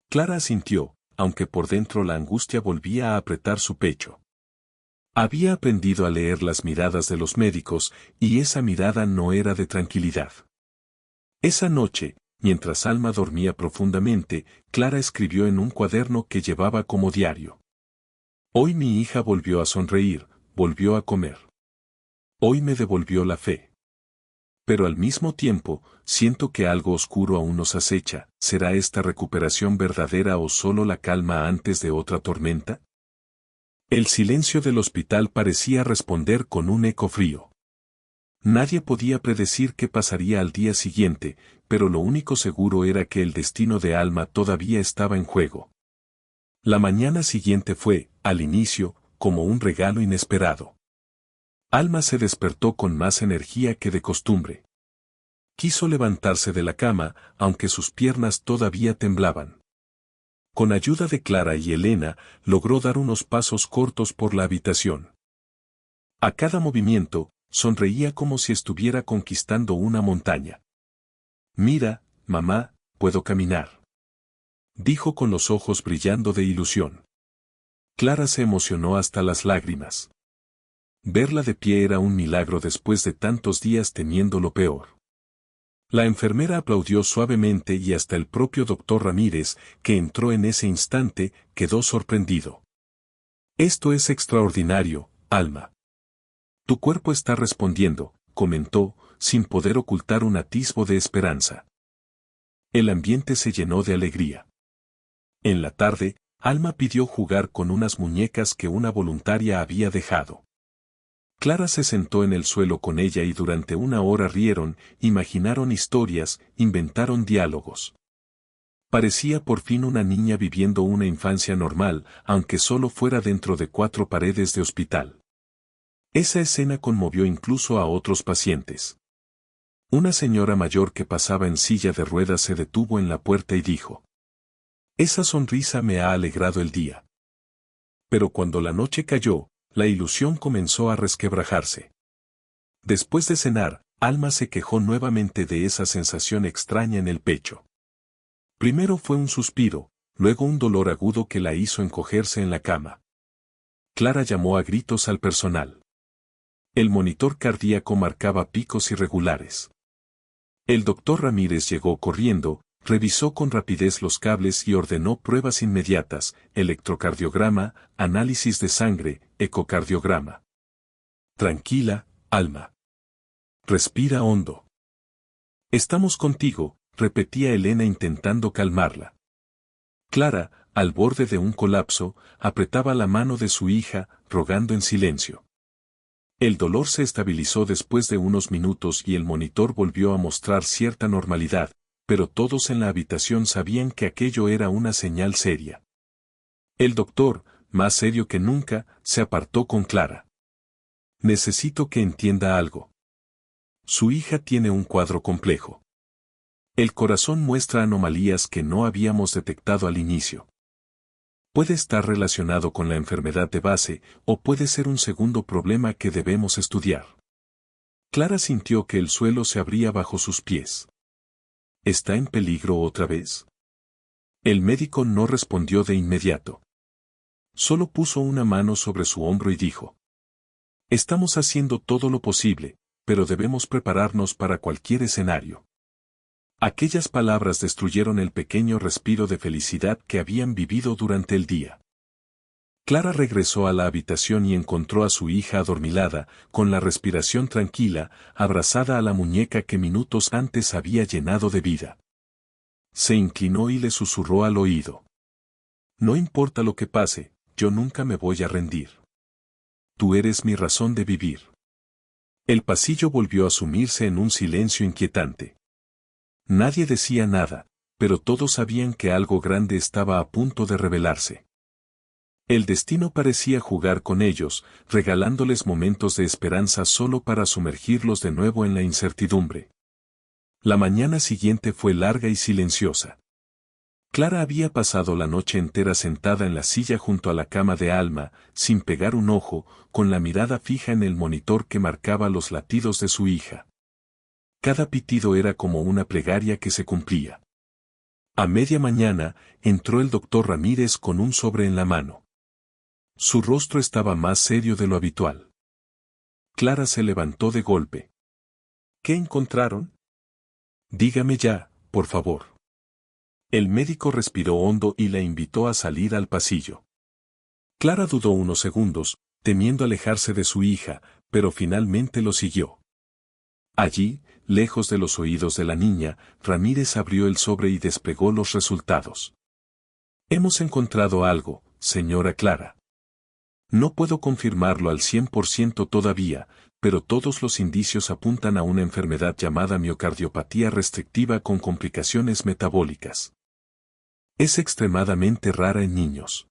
Clara asintió, aunque por dentro la angustia volvía a apretar su pecho. Había aprendido a leer las miradas de los médicos, y esa mirada no era de tranquilidad. Esa noche, mientras Alma dormía profundamente, Clara escribió en un cuaderno que llevaba como diario. Hoy mi hija volvió a sonreír, volvió a comer. Hoy me devolvió la fe. Pero al mismo tiempo, siento que algo oscuro aún nos acecha. ¿Será esta recuperación verdadera o solo la calma antes de otra tormenta? El silencio del hospital parecía responder con un eco frío. Nadie podía predecir qué pasaría al día siguiente, pero lo único seguro era que el destino de Alma todavía estaba en juego. La mañana siguiente fue, al inicio, como un regalo inesperado. Alma se despertó con más energía que de costumbre. Quiso levantarse de la cama, aunque sus piernas todavía temblaban. Con ayuda de Clara y Elena, logró dar unos pasos cortos por la habitación. A cada movimiento, sonreía como si estuviera conquistando una montaña. Mira, mamá, puedo caminar. Dijo con los ojos brillando de ilusión. Clara se emocionó hasta las lágrimas. Verla de pie era un milagro después de tantos días temiendo lo peor. La enfermera aplaudió suavemente y hasta el propio doctor Ramírez, que entró en ese instante, quedó sorprendido. Esto es extraordinario, Alma. Tu cuerpo está respondiendo, comentó, sin poder ocultar un atisbo de esperanza. El ambiente se llenó de alegría. En la tarde, Alma pidió jugar con unas muñecas que una voluntaria había dejado. Clara se sentó en el suelo con ella y durante una hora rieron, imaginaron historias, inventaron diálogos. Parecía por fin una niña viviendo una infancia normal, aunque solo fuera dentro de 4 paredes de hospital. Esa escena conmovió incluso a otros pacientes. Una señora mayor que pasaba en silla de ruedas se detuvo en la puerta y dijo: «Esa sonrisa me ha alegrado el día». Pero cuando la noche cayó, la ilusión comenzó a resquebrajarse. Después de cenar, Alma se quejó nuevamente de esa sensación extraña en el pecho. Primero fue un suspiro, luego un dolor agudo que la hizo encogerse en la cama. Clara llamó a gritos al personal. El monitor cardíaco marcaba picos irregulares. El doctor Ramírez llegó corriendo, revisó con rapidez los cables y ordenó pruebas inmediatas: electrocardiograma, análisis de sangre, ecocardiograma. Tranquila, Alma. Respira hondo. Estamos contigo, repetía Elena intentando calmarla. Clara, al borde de un colapso, apretaba la mano de su hija, rogando en silencio. El dolor se estabilizó después de unos minutos y el monitor volvió a mostrar cierta normalidad, pero todos en la habitación sabían que aquello era una señal seria. El doctor, más serio que nunca, se apartó con Clara. Necesito que entienda algo. Su hija tiene un cuadro complejo. El corazón muestra anomalías que no habíamos detectado al inicio. Puede estar relacionado con la enfermedad de base o puede ser un segundo problema que debemos estudiar. Clara sintió que el suelo se abría bajo sus pies. ¿Está en peligro otra vez? El médico no respondió de inmediato. Solo puso una mano sobre su hombro y dijo: Estamos haciendo todo lo posible, pero debemos prepararnos para cualquier escenario. Aquellas palabras destruyeron el pequeño respiro de felicidad que habían vivido durante el día. Clara regresó a la habitación y encontró a su hija adormilada, con la respiración tranquila, abrazada a la muñeca que minutos antes había llenado de vida. Se inclinó y le susurró al oído: No importa lo que pase, yo nunca me voy a rendir. Tú eres mi razón de vivir. El pasillo volvió a sumirse en un silencio inquietante. Nadie decía nada, pero todos sabían que algo grande estaba a punto de revelarse. El destino parecía jugar con ellos, regalándoles momentos de esperanza solo para sumergirlos de nuevo en la incertidumbre. La mañana siguiente fue larga y silenciosa. Clara había pasado la noche entera sentada en la silla junto a la cama de Alma, sin pegar un ojo, con la mirada fija en el monitor que marcaba los latidos de su hija. Cada pitido era como una plegaria que se cumplía. A media mañana, entró el doctor Ramírez con un sobre en la mano. Su rostro estaba más serio de lo habitual. Clara se levantó de golpe. ¿Qué encontraron? Dígame ya, por favor. El médico respiró hondo y la invitó a salir al pasillo. Clara dudó unos segundos, temiendo alejarse de su hija, pero finalmente lo siguió. Allí, lejos de los oídos de la niña, Ramírez abrió el sobre y desplegó los resultados. Hemos encontrado algo, señora Clara. No puedo confirmarlo al 100% todavía, pero todos los indicios apuntan a una enfermedad llamada miocardiopatía restrictiva con complicaciones metabólicas. Es extremadamente rara en niños.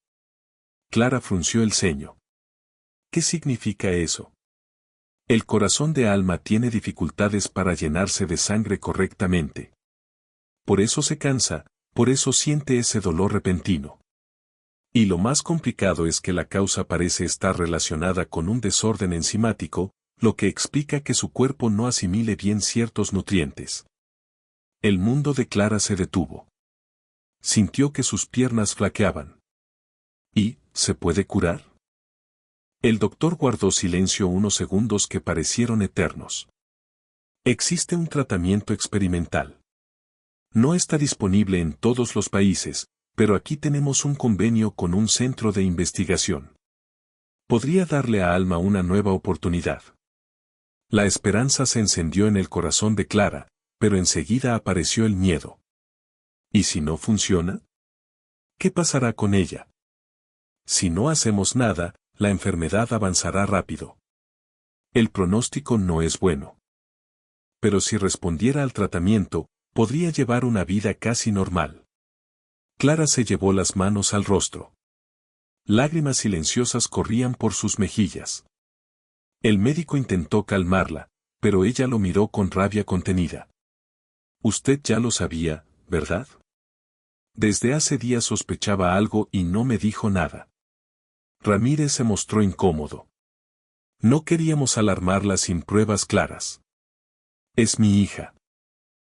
Clara frunció el ceño. ¿Qué significa eso? El corazón de Alma tiene dificultades para llenarse de sangre correctamente. Por eso se cansa, por eso siente ese dolor repentino. Y lo más complicado es que la causa parece estar relacionada con un desorden enzimático, lo que explica que su cuerpo no asimile bien ciertos nutrientes. El mundo de Clara se detuvo. Sintió que sus piernas flaqueaban. ¿Y, se puede curar? El doctor guardó silencio unos segundos que parecieron eternos. Existe un tratamiento experimental. No está disponible en todos los países, pero aquí tenemos un convenio con un centro de investigación. Podría darle a Alma una nueva oportunidad. La esperanza se encendió en el corazón de Clara, pero enseguida apareció el miedo. ¿Y si no funciona? ¿Qué pasará con ella? Si no hacemos nada, la enfermedad avanzará rápido. El pronóstico no es bueno. Pero si respondiera al tratamiento, podría llevar una vida casi normal. Clara se llevó las manos al rostro. Lágrimas silenciosas corrían por sus mejillas. El médico intentó calmarla, pero ella lo miró con rabia contenida. Usted ya lo sabía, ¿verdad? Desde hace días sospechaba algo y no me dijo nada. Ramírez se mostró incómodo. No queríamos alarmarla sin pruebas claras. Es mi hija.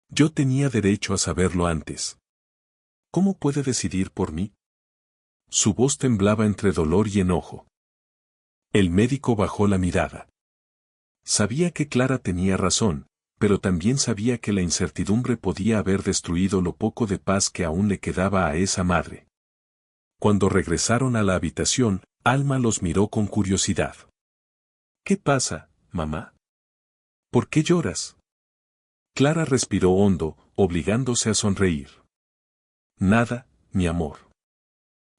Yo tenía derecho a saberlo antes. ¿Cómo puede decidir por mí? Su voz temblaba entre dolor y enojo. El médico bajó la mirada. Sabía que Clara tenía razón, pero también sabía que la incertidumbre podía haber destruido lo poco de paz que aún le quedaba a esa madre. Cuando regresaron a la habitación, Alma los miró con curiosidad. ¿Qué pasa, mamá? ¿Por qué lloras? Clara respiró hondo, obligándose a sonreír. Nada, mi amor.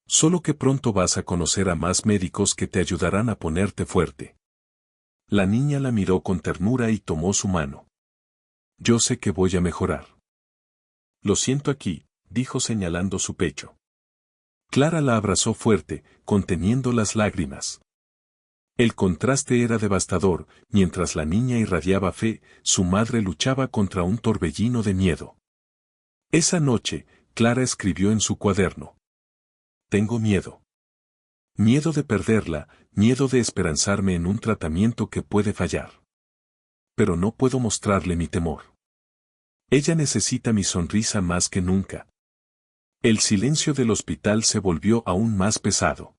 Solo que pronto vas a conocer a más médicos que te ayudarán a ponerte fuerte. La niña la miró con ternura y tomó su mano. Yo sé que voy a mejorar. Lo siento aquí, dijo señalando su pecho. Clara la abrazó fuerte, conteniendo las lágrimas. El contraste era devastador, mientras la niña irradiaba fe, su madre luchaba contra un torbellino de miedo. Esa noche, Clara escribió en su cuaderno. Tengo miedo. Miedo de perderla, miedo de esperanzarme en un tratamiento que puede fallar. Pero no puedo mostrarle mi temor. Ella necesita mi sonrisa más que nunca. El silencio del hospital se volvió aún más pesado.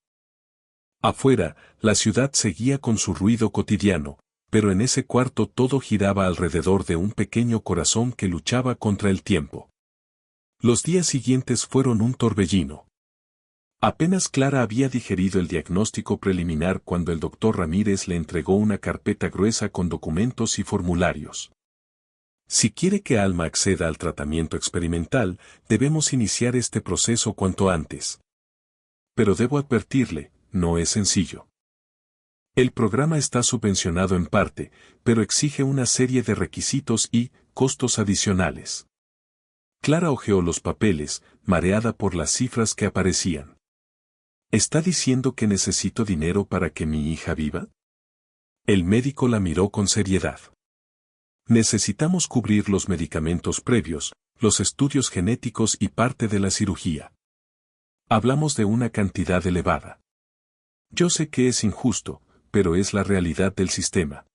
Afuera, la ciudad seguía con su ruido cotidiano, pero en ese cuarto todo giraba alrededor de un pequeño corazón que luchaba contra el tiempo. Los días siguientes fueron un torbellino. Apenas Clara había digerido el diagnóstico preliminar cuando el doctor Ramírez le entregó una carpeta gruesa con documentos y formularios. Si quiere que Alma acceda al tratamiento experimental, debemos iniciar este proceso cuanto antes. Pero debo advertirle, no es sencillo. El programa está subvencionado en parte, pero exige una serie de requisitos y costos adicionales. Clara hojeó los papeles, mareada por las cifras que aparecían. ¿Está diciendo que necesito dinero para que mi hija viva? El médico la miró con seriedad. Necesitamos cubrir los medicamentos previos, los estudios genéticos y parte de la cirugía. Hablamos de una cantidad elevada. Yo sé que es injusto, pero es la realidad del sistema.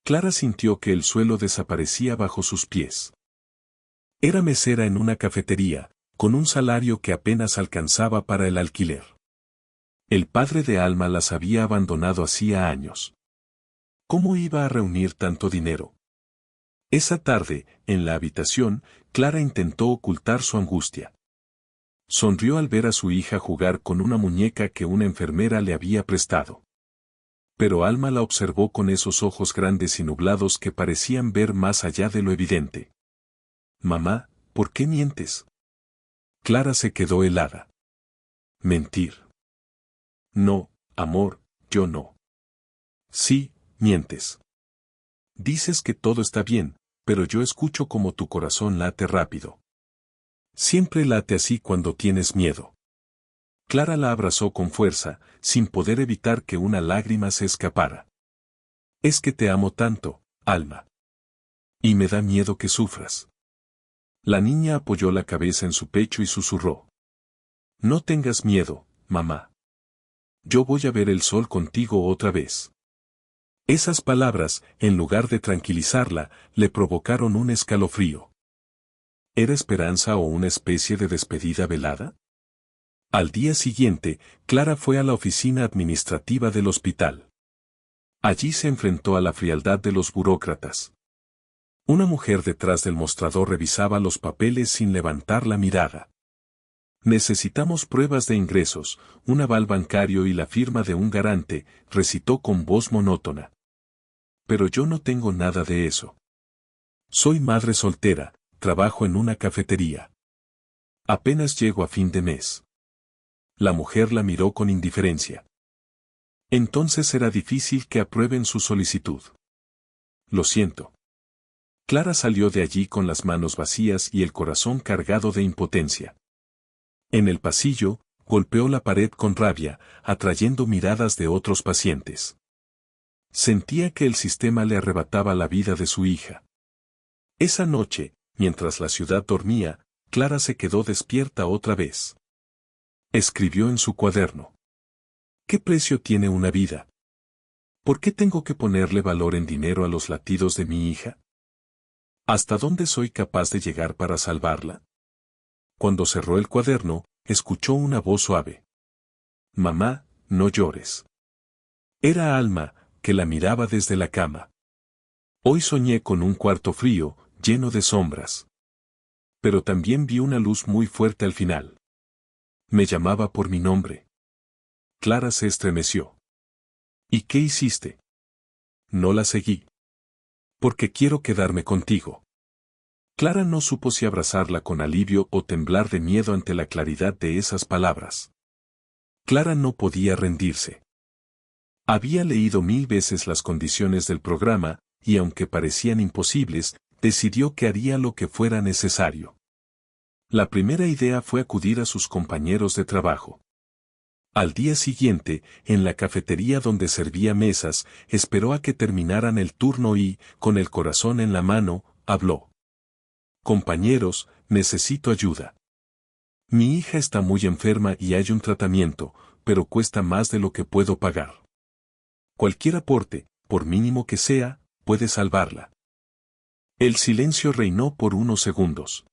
Clara sintió que el suelo desaparecía bajo sus pies. Era mesera en una cafetería, con un salario que apenas alcanzaba para el alquiler. El padre de Alma las había abandonado hacía años. ¿Cómo iba a reunir tanto dinero? Esa tarde, en la habitación, Clara intentó ocultar su angustia. Sonrió al ver a su hija jugar con una muñeca que una enfermera le había prestado. Pero Alma la observó con esos ojos grandes y nublados que parecían ver más allá de lo evidente. Mamá, ¿por qué mientes? Clara se quedó helada. Mentir. No, amor, yo no. Sí, mientes. Dices que todo está bien, pero yo escucho como tu corazón late rápido. Siempre late así cuando tienes miedo. Clara la abrazó con fuerza, sin poder evitar que una lágrima se escapara. Es que te amo tanto, Alma. Y me da miedo que sufras. La niña apoyó la cabeza en su pecho y susurró. No tengas miedo, mamá. Yo voy a ver el sol contigo otra vez. Esas palabras, en lugar de tranquilizarla, le provocaron un escalofrío. ¿Era esperanza o una especie de despedida velada? Al día siguiente, Clara fue a la oficina administrativa del hospital. Allí se enfrentó a la frialdad de los burócratas. Una mujer detrás del mostrador revisaba los papeles sin levantar la mirada. Necesitamos pruebas de ingresos, un aval bancario y la firma de un garante, recitó con voz monótona. Pero yo no tengo nada de eso. Soy madre soltera, trabajo en una cafetería. Apenas llego a fin de mes. La mujer la miró con indiferencia. Entonces será difícil que aprueben su solicitud. Lo siento. Clara salió de allí con las manos vacías y el corazón cargado de impotencia. En el pasillo, golpeó la pared con rabia, atrayendo miradas de otros pacientes. Sentía que el sistema le arrebataba la vida de su hija. Esa noche, mientras la ciudad dormía, Clara se quedó despierta otra vez. Escribió en su cuaderno. ¿Qué precio tiene una vida? ¿Por qué tengo que ponerle valor en dinero a los latidos de mi hija? ¿Hasta dónde soy capaz de llegar para salvarla? Cuando cerró el cuaderno, escuchó una voz suave. Mamá, no llores. Era Alma, que la miraba desde la cama. Hoy soñé con un cuarto frío, lleno de sombras. Pero también vi una luz muy fuerte al final. Me llamaba por mi nombre. Clara se estremeció. ¿Y qué hiciste? No la seguí. Porque quiero quedarme contigo. Clara no supo si abrazarla con alivio o temblar de miedo ante la claridad de esas palabras. Clara no podía rendirse. Había leído 1000 veces las condiciones del programa, y aunque parecían imposibles, decidió que haría lo que fuera necesario. La primera idea fue acudir a sus compañeros de trabajo. Al día siguiente, en la cafetería donde servía mesas, esperó a que terminaran el turno y, con el corazón en la mano, habló. Compañeros, necesito ayuda. Mi hija está muy enferma y hay un tratamiento, pero cuesta más de lo que puedo pagar. Cualquier aporte, por mínimo que sea, puede salvarla. El silencio reinó por unos segundos.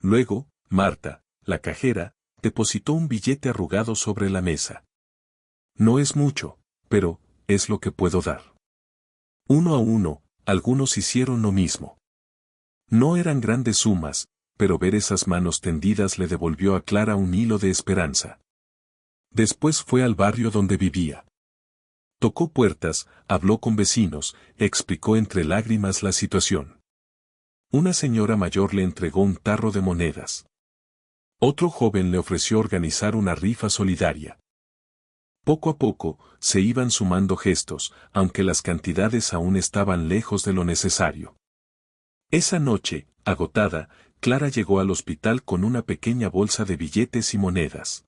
Luego, Marta, la cajera, depositó un billete arrugado sobre la mesa. No es mucho, pero es lo que puedo dar. Uno a uno, algunos hicieron lo mismo. No eran grandes sumas, pero ver esas manos tendidas le devolvió a Clara un hilo de esperanza. Después fue al barrio donde vivía. Tocó puertas, habló con vecinos, explicó entre lágrimas la situación. Una señora mayor le entregó un tarro de monedas. Otro joven le ofreció organizar una rifa solidaria. Poco a poco, se iban sumando gestos, aunque las cantidades aún estaban lejos de lo necesario. Esa noche, agotada, Clara llegó al hospital con una pequeña bolsa de billetes y monedas.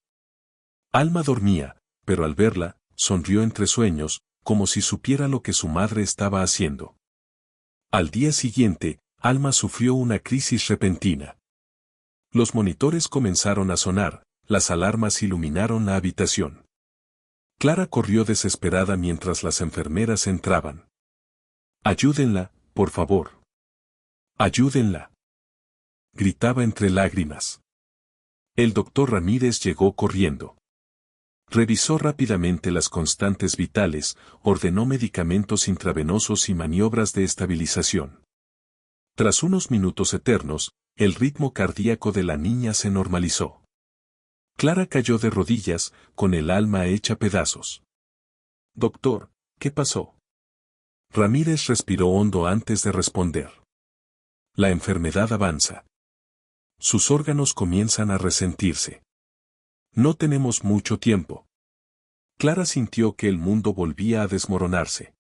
Alma dormía, pero al verla, sonrió entre sueños, como si supiera lo que su madre estaba haciendo. Al día siguiente, Alma sufrió una crisis repentina. Los monitores comenzaron a sonar, las alarmas iluminaron la habitación. Clara corrió desesperada mientras las enfermeras entraban. «Ayúdenla, por favor. Ayúdenla», gritaba entre lágrimas. El doctor Ramírez llegó corriendo. Revisó rápidamente las constantes vitales, ordenó medicamentos intravenosos y maniobras de estabilización. Tras unos minutos eternos, el ritmo cardíaco de la niña se normalizó. Clara cayó de rodillas, con el alma hecha pedazos. «Doctor, ¿qué pasó?». Ramírez respiró hondo antes de responder. «La enfermedad avanza. Sus órganos comienzan a resentirse. No tenemos mucho tiempo». Clara sintió que el mundo volvía a desmoronarse.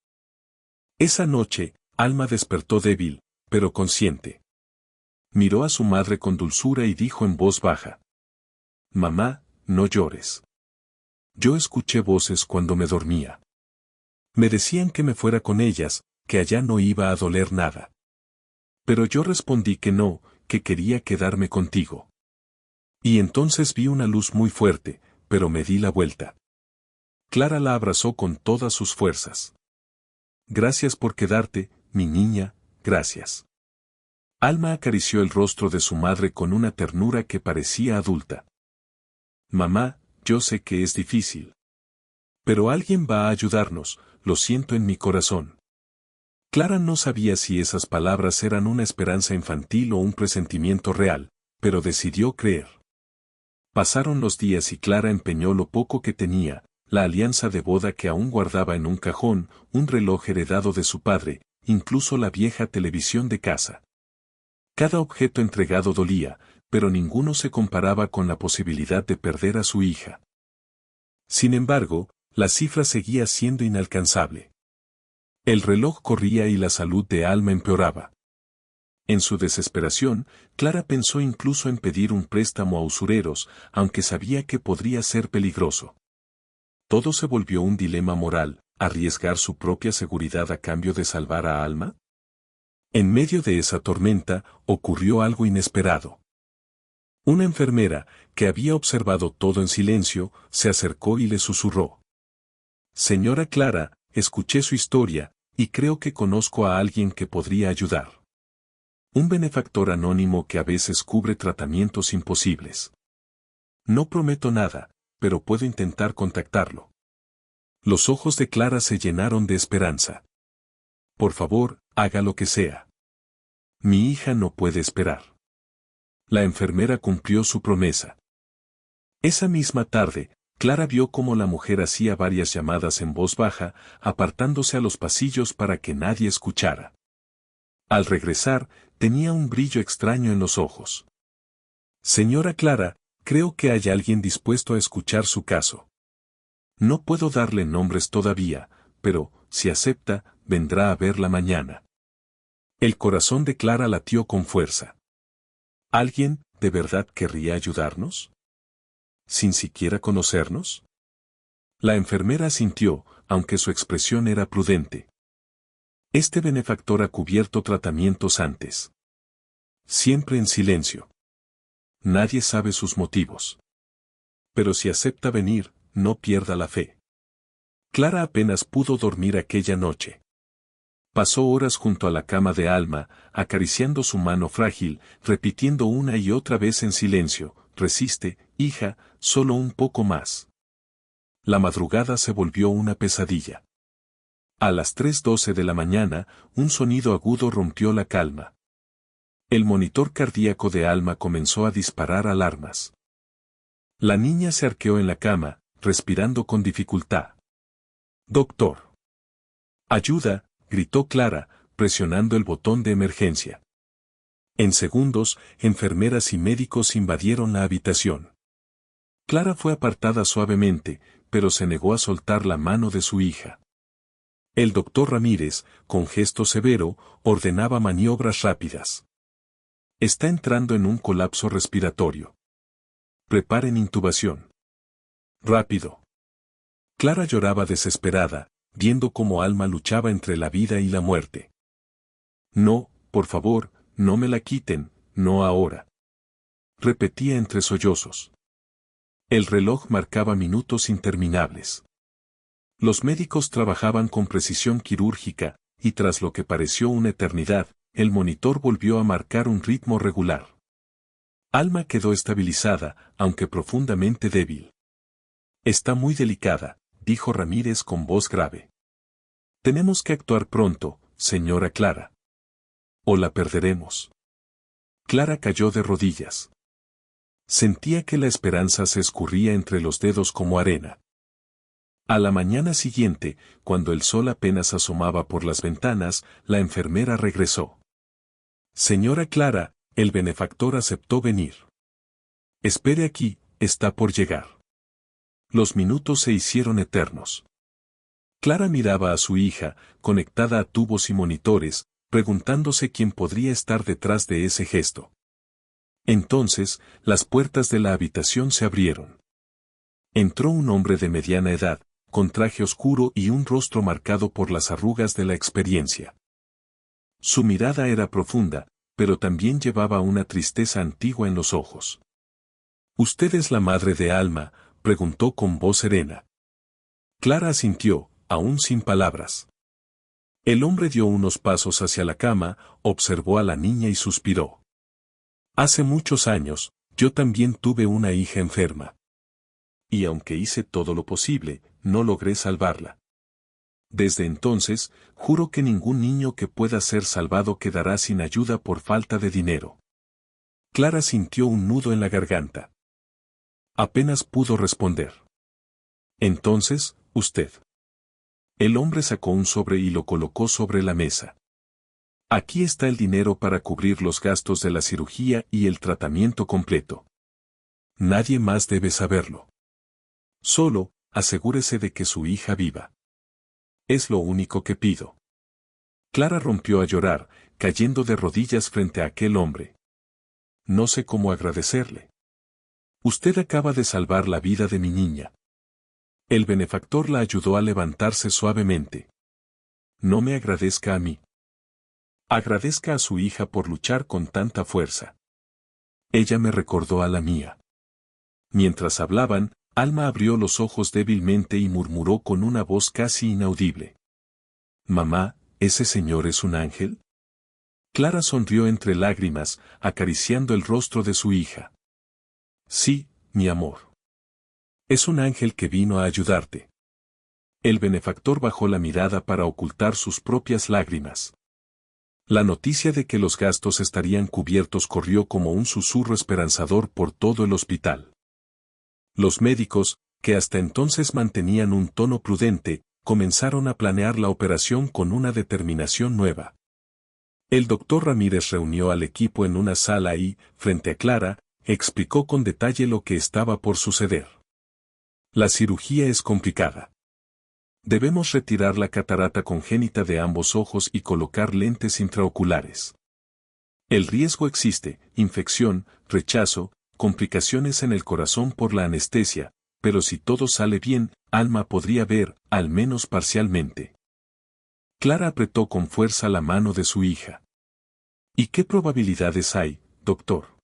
Esa noche, Alma despertó débil, pero consciente. Miró a su madre con dulzura y dijo en voz baja: «Mamá, no llores. Yo escuché voces cuando me dormía. Me decían que me fuera con ellas, que allá no iba a doler nada. Pero yo respondí que no, que quería quedarme contigo. Y entonces vi una luz muy fuerte, pero me di la vuelta». Clara la abrazó con todas sus fuerzas. «Gracias por quedarte, mi niña, gracias». Alma acarició el rostro de su madre con una ternura que parecía adulta. «Mamá, yo sé que es difícil. Pero alguien va a ayudarnos, lo siento en mi corazón». Clara no sabía si esas palabras eran una esperanza infantil o un presentimiento real, pero decidió creer. Pasaron los días y Clara empeñó lo poco que tenía, la alianza de boda que aún guardaba en un cajón, un reloj heredado de su padre, incluso la vieja televisión de casa. Cada objeto entregado dolía, pero ninguno se comparaba con la posibilidad de perder a su hija. Sin embargo, la cifra seguía siendo inalcanzable. El reloj corría y la salud de Alma empeoraba. En su desesperación, Clara pensó incluso en pedir un préstamo a usureros, aunque sabía que podría ser peligroso. Todo se volvió un dilema moral: ¿arriesgar su propia seguridad a cambio de salvar a Alma? En medio de esa tormenta, ocurrió algo inesperado. Una enfermera, que había observado todo en silencio, se acercó y le susurró: «Señora Clara, escuché su historia, y creo que conozco a alguien que podría ayudar. Un benefactor anónimo que a veces cubre tratamientos imposibles. No prometo nada, pero puedo intentar contactarlo». Los ojos de Clara se llenaron de esperanza. «Por favor, haga lo que sea. Mi hija no puede esperar». La enfermera cumplió su promesa. Esa misma tarde, Clara vio cómo la mujer hacía varias llamadas en voz baja, apartándose a los pasillos para que nadie escuchara. Al regresar, tenía un brillo extraño en los ojos. «Señora Clara, creo que hay alguien dispuesto a escuchar su caso. No puedo darle nombres todavía, pero, si acepta, vendrá a verla mañana». El corazón de Clara latió con fuerza. ¿Alguien, de verdad, querría ayudarnos? ¿Sin siquiera conocernos? La enfermera asintió, aunque su expresión era prudente. «Este benefactor ha cubierto tratamientos antes. Siempre en silencio. Nadie sabe sus motivos. Pero si acepta venir, no pierda la fe. Clara apenas pudo dormir aquella noche. Pasó horas junto a la cama de Alma, acariciando su mano frágil, repitiendo una y otra vez en silencio: resiste, hija, solo un poco más. La madrugada se volvió una pesadilla. A las 3:12 de la mañana, un sonido agudo rompió la calma. El monitor cardíaco de Alma comenzó a disparar alarmas. La niña se arqueó en la cama, respirando con dificultad. «Doctor». «Ayuda», gritó Clara, presionando el botón de emergencia. En segundos, enfermeras y médicos invadieron la habitación. Clara fue apartada suavemente, pero se negó a soltar la mano de su hija. El doctor Ramírez, con gesto severo, ordenaba maniobras rápidas. «Está entrando en un colapso respiratorio. Preparen intubación. Rápido». Clara lloraba desesperada, viendo cómo Alma luchaba entre la vida y la muerte. «No, por favor, no me la quiten, no ahora», repetía entre sollozos. El reloj marcaba minutos interminables. Los médicos trabajaban con precisión quirúrgica, y tras lo que pareció una eternidad, el monitor volvió a marcar un ritmo regular. Alma quedó estabilizada, aunque profundamente débil. «Está muy delicada», dijo Ramírez con voz grave. «Tenemos que actuar pronto, señora Clara. O la perderemos». Clara cayó de rodillas. Sentía que la esperanza se escurría entre los dedos como arena. A la mañana siguiente, cuando el sol apenas asomaba por las ventanas, la enfermera regresó. «Señora Clara, el benefactor aceptó venir. Espere aquí, está por llegar». Los minutos se hicieron eternos. Clara miraba a su hija, conectada a tubos y monitores, preguntándose quién podría estar detrás de ese gesto. Entonces, las puertas de la habitación se abrieron. Entró un hombre de mediana edad, con traje oscuro y un rostro marcado por las arrugas de la experiencia. Su mirada era profunda, pero también llevaba una tristeza antigua en los ojos. «¿Usted es la madre de Alma?», preguntó con voz serena. Clara asintió, aún sin palabras. El hombre dio unos pasos hacia la cama, observó a la niña y suspiró. «Hace muchos años, yo también tuve una hija enferma. Y aunque hice todo lo posible, no logré salvarla. Desde entonces, juro que ningún niño que pueda ser salvado quedará sin ayuda por falta de dinero». Clara sintió un nudo en la garganta. Apenas pudo responder. «Entonces, usted». El hombre sacó un sobre y lo colocó sobre la mesa. «Aquí está el dinero para cubrir los gastos de la cirugía y el tratamiento completo. Nadie más debe saberlo. Solo, asegúrese de que su hija viva. Es lo único que pido». Clara rompió a llorar, cayendo de rodillas frente a aquel hombre. «No sé cómo agradecerle. Usted acaba de salvar la vida de mi niña». El benefactor la ayudó a levantarse suavemente. «No me agradezca a mí. Agradezca a su hija por luchar con tanta fuerza. Ella me recordó a la mía». Mientras hablaban, Alma abrió los ojos débilmente y murmuró con una voz casi inaudible: «Mamá, ¿ese señor es un ángel?». Clara sonrió entre lágrimas, acariciando el rostro de su hija. «Sí, mi amor. Es un ángel que vino a ayudarte». El benefactor bajó la mirada para ocultar sus propias lágrimas. La noticia de que los gastos estarían cubiertos corrió como un susurro esperanzador por todo el hospital. Los médicos, que hasta entonces mantenían un tono prudente, comenzaron a planear la operación con una determinación nueva. El doctor Ramírez reunió al equipo en una sala y, frente a Clara, explicó con detalle lo que estaba por suceder. «La cirugía es complicada. Debemos retirar la catarata congénita de ambos ojos y colocar lentes intraoculares. El riesgo existe: infección, rechazo, complicaciones en el corazón por la anestesia, pero si todo sale bien, Alma podría ver, al menos parcialmente». Clara apretó con fuerza la mano de su hija. ¿Y qué probabilidades hay, doctor?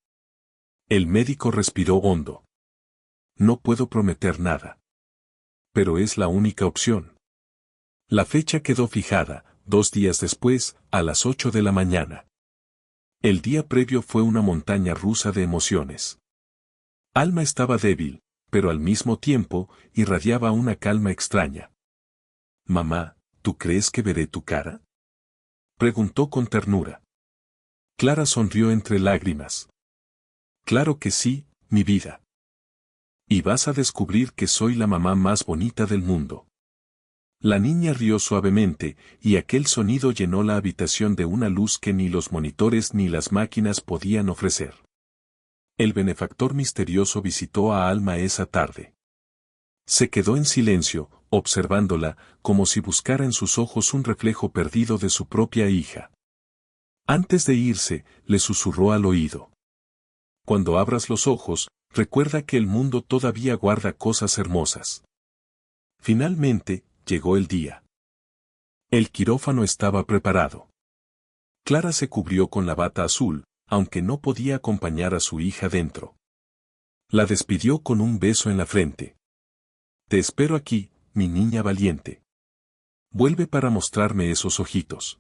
El médico respiró hondo. No puedo prometer nada. Pero es la única opción. La fecha quedó fijada, 2 días después, a las 8 de la mañana. El día previo fue una montaña rusa de emociones. Alma estaba débil, pero al mismo tiempo, irradiaba una calma extraña. Mamá, ¿tú crees que veré tu cara? Preguntó con ternura. Clara sonrió entre lágrimas. Claro que sí, mi vida. Y vas a descubrir que soy la mamá más bonita del mundo. La niña rió suavemente, y aquel sonido llenó la habitación de una luz que ni los monitores ni las máquinas podían ofrecer. El benefactor misterioso visitó a Alma esa tarde. Se quedó en silencio, observándola, como si buscara en sus ojos un reflejo perdido de su propia hija. Antes de irse, le susurró al oído. Cuando abras los ojos, recuerda que el mundo todavía guarda cosas hermosas. Finalmente, llegó el día. El quirófano estaba preparado. Clara se cubrió con la bata azul, aunque no podía acompañar a su hija dentro. La despidió con un beso en la frente. Te espero aquí, mi niña valiente. Vuelve para mostrarme esos ojitos.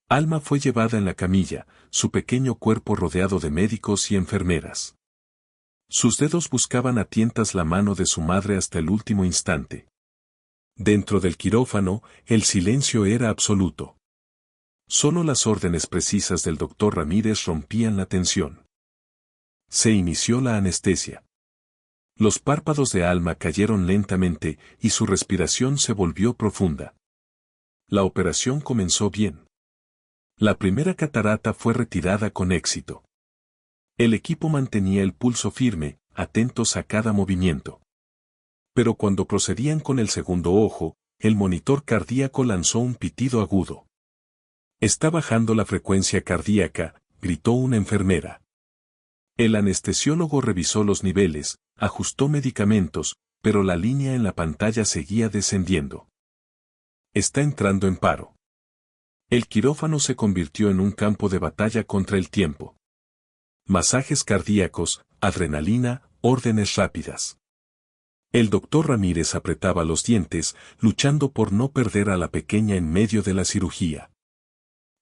Alma fue llevada en la camilla, su pequeño cuerpo rodeado de médicos y enfermeras. Sus dedos buscaban a tientas la mano de su madre hasta el último instante. Dentro del quirófano, el silencio era absoluto. Solo las órdenes precisas del doctor Ramírez rompían la tensión. Se inició la anestesia. Los párpados de Alma cayeron lentamente y su respiración se volvió profunda. La operación comenzó bien. La primera catarata fue retirada con éxito. El equipo mantenía el pulso firme, atentos a cada movimiento. Pero cuando procedían con el segundo ojo, el monitor cardíaco lanzó un pitido agudo. Está bajando la frecuencia cardíaca, gritó una enfermera. El anestesiólogo revisó los niveles, ajustó medicamentos, pero la línea en la pantalla seguía descendiendo. Está entrando en paro. El quirófano se convirtió en un campo de batalla contra el tiempo. Masajes cardíacos, adrenalina, órdenes rápidas. El doctor Ramírez apretaba los dientes, luchando por no perder a la pequeña en medio de la cirugía.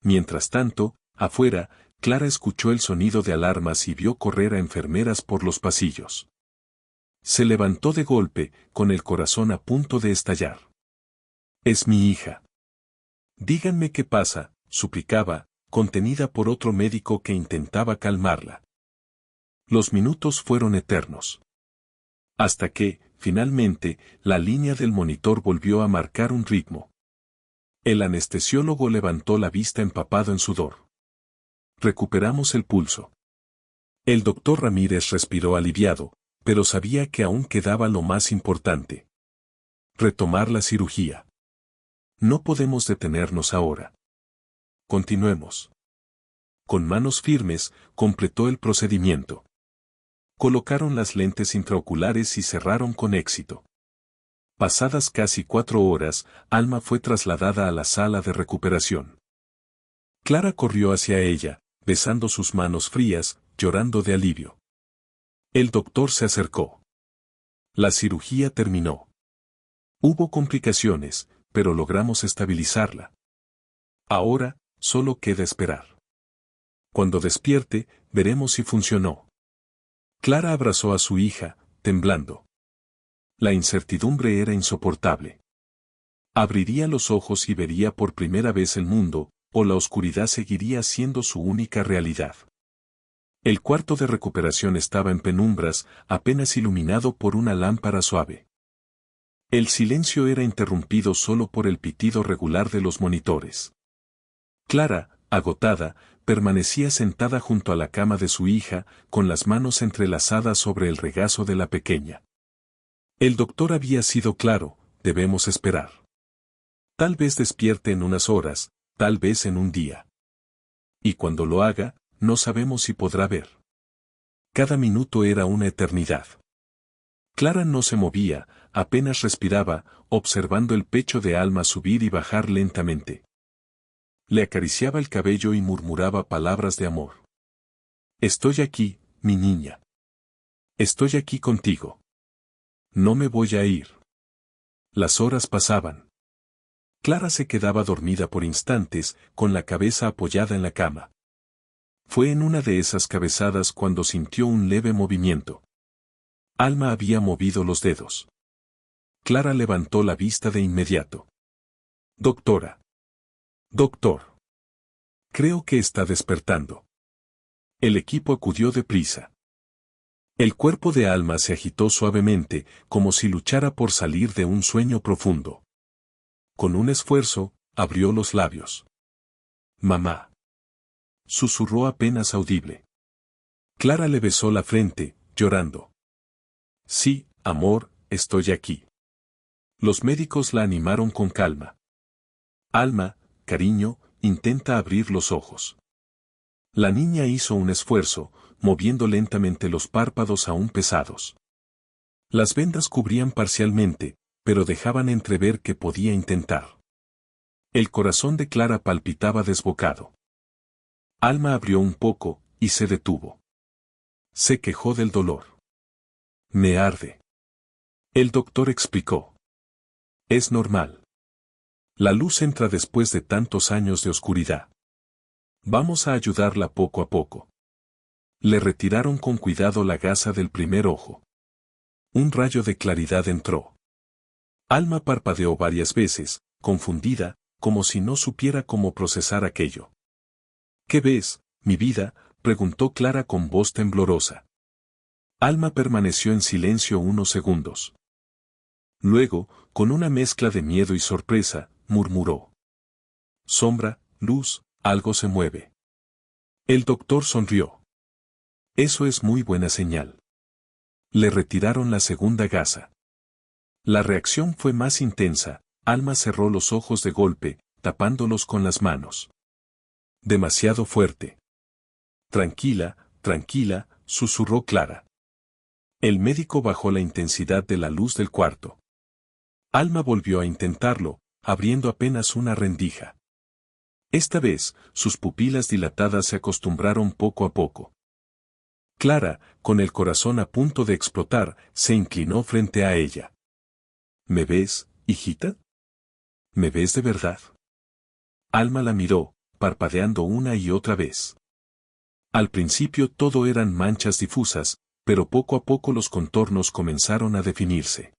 Mientras tanto, afuera, Clara escuchó el sonido de alarmas y vio correr a enfermeras por los pasillos. Se levantó de golpe, con el corazón a punto de estallar. Es mi hija. Díganme qué pasa, suplicaba, contenida por otro médico que intentaba calmarla. Los minutos fueron eternos. Hasta que, finalmente, la línea del monitor volvió a marcar un ritmo. El anestesiólogo levantó la vista empapado en sudor. Recuperamos el pulso. El doctor Ramírez respiró aliviado, pero sabía que aún quedaba lo más importante. Retomar la cirugía. No podemos detenernos ahora. Continuemos. Con manos firmes, completó el procedimiento. Colocaron las lentes intraoculares y cerraron con éxito. Pasadas casi 4 horas, Alma fue trasladada a la sala de recuperación. Clara corrió hacia ella, besando sus manos frías, llorando de alivio. El doctor se acercó. La cirugía terminó. Hubo complicaciones, pero logramos estabilizarla. Ahora, solo queda esperar. Cuando despierte, veremos si funcionó. Clara abrazó a su hija, temblando. La incertidumbre era insoportable. Abriría los ojos y vería por primera vez el mundo, o la oscuridad seguiría siendo su única realidad. El cuarto de recuperación estaba en penumbras, apenas iluminado por una lámpara suave. El silencio era interrumpido solo por el pitido regular de los monitores. Clara, agotada, permanecía sentada junto a la cama de su hija, con las manos entrelazadas sobre el regazo de la pequeña. El doctor había sido claro, debemos esperar. Tal vez despierte en unas horas, tal vez en un día. Y cuando lo haga, no sabemos si podrá ver. Cada minuto era una eternidad. Clara no se movía, apenas respiraba, observando el pecho de Alma subir y bajar lentamente. Le acariciaba el cabello y murmuraba palabras de amor. Estoy aquí, mi niña. Estoy aquí contigo. No me voy a ir. Las horas pasaban. Clara se quedaba dormida por instantes, con la cabeza apoyada en la cama. Fue en una de esas cabezadas cuando sintió un leve movimiento. Alma había movido los dedos. Clara levantó la vista de inmediato. Doctora. Doctor. Creo que está despertando. El equipo acudió deprisa. El cuerpo de Alma se agitó suavemente, como si luchara por salir de un sueño profundo. Con un esfuerzo, abrió los labios. Mamá. Susurró apenas audible. Clara le besó la frente, llorando. Sí, amor, estoy aquí. Los médicos la animaron con calma. Alma, cariño, intenta abrir los ojos. La niña hizo un esfuerzo, moviendo lentamente los párpados aún pesados. Las vendas cubrían parcialmente, pero dejaban entrever que podía intentar. El corazón de Clara palpitaba desbocado. Alma abrió un poco, y se detuvo. Se quejó del dolor. Me arde. El doctor explicó. Es normal. La luz entra después de tantos años de oscuridad. Vamos a ayudarla poco a poco. Le retiraron con cuidado la gasa del primer ojo. Un rayo de claridad entró. Alma parpadeó varias veces, confundida, como si no supiera cómo procesar aquello. ¿Qué ves, mi vida?, preguntó Clara con voz temblorosa. Alma permaneció en silencio unos segundos. Luego, con una mezcla de miedo y sorpresa, murmuró. Sombra, luz, algo se mueve. El doctor sonrió. Eso es muy buena señal. Le retiraron la segunda gasa. La reacción fue más intensa. Alma cerró los ojos de golpe, tapándolos con las manos. Demasiado fuerte. Tranquila, tranquila, susurró Clara. El médico bajó la intensidad de la luz del cuarto. Alma volvió a intentarlo, abriendo apenas una rendija. Esta vez, sus pupilas dilatadas se acostumbraron poco a poco. Clara, con el corazón a punto de explotar, se inclinó frente a ella. ¿Me ves, hijita? ¿Me ves de verdad? Alma la miró, parpadeando una y otra vez. Al principio todo eran manchas difusas, pero poco a poco los contornos comenzaron a definirse.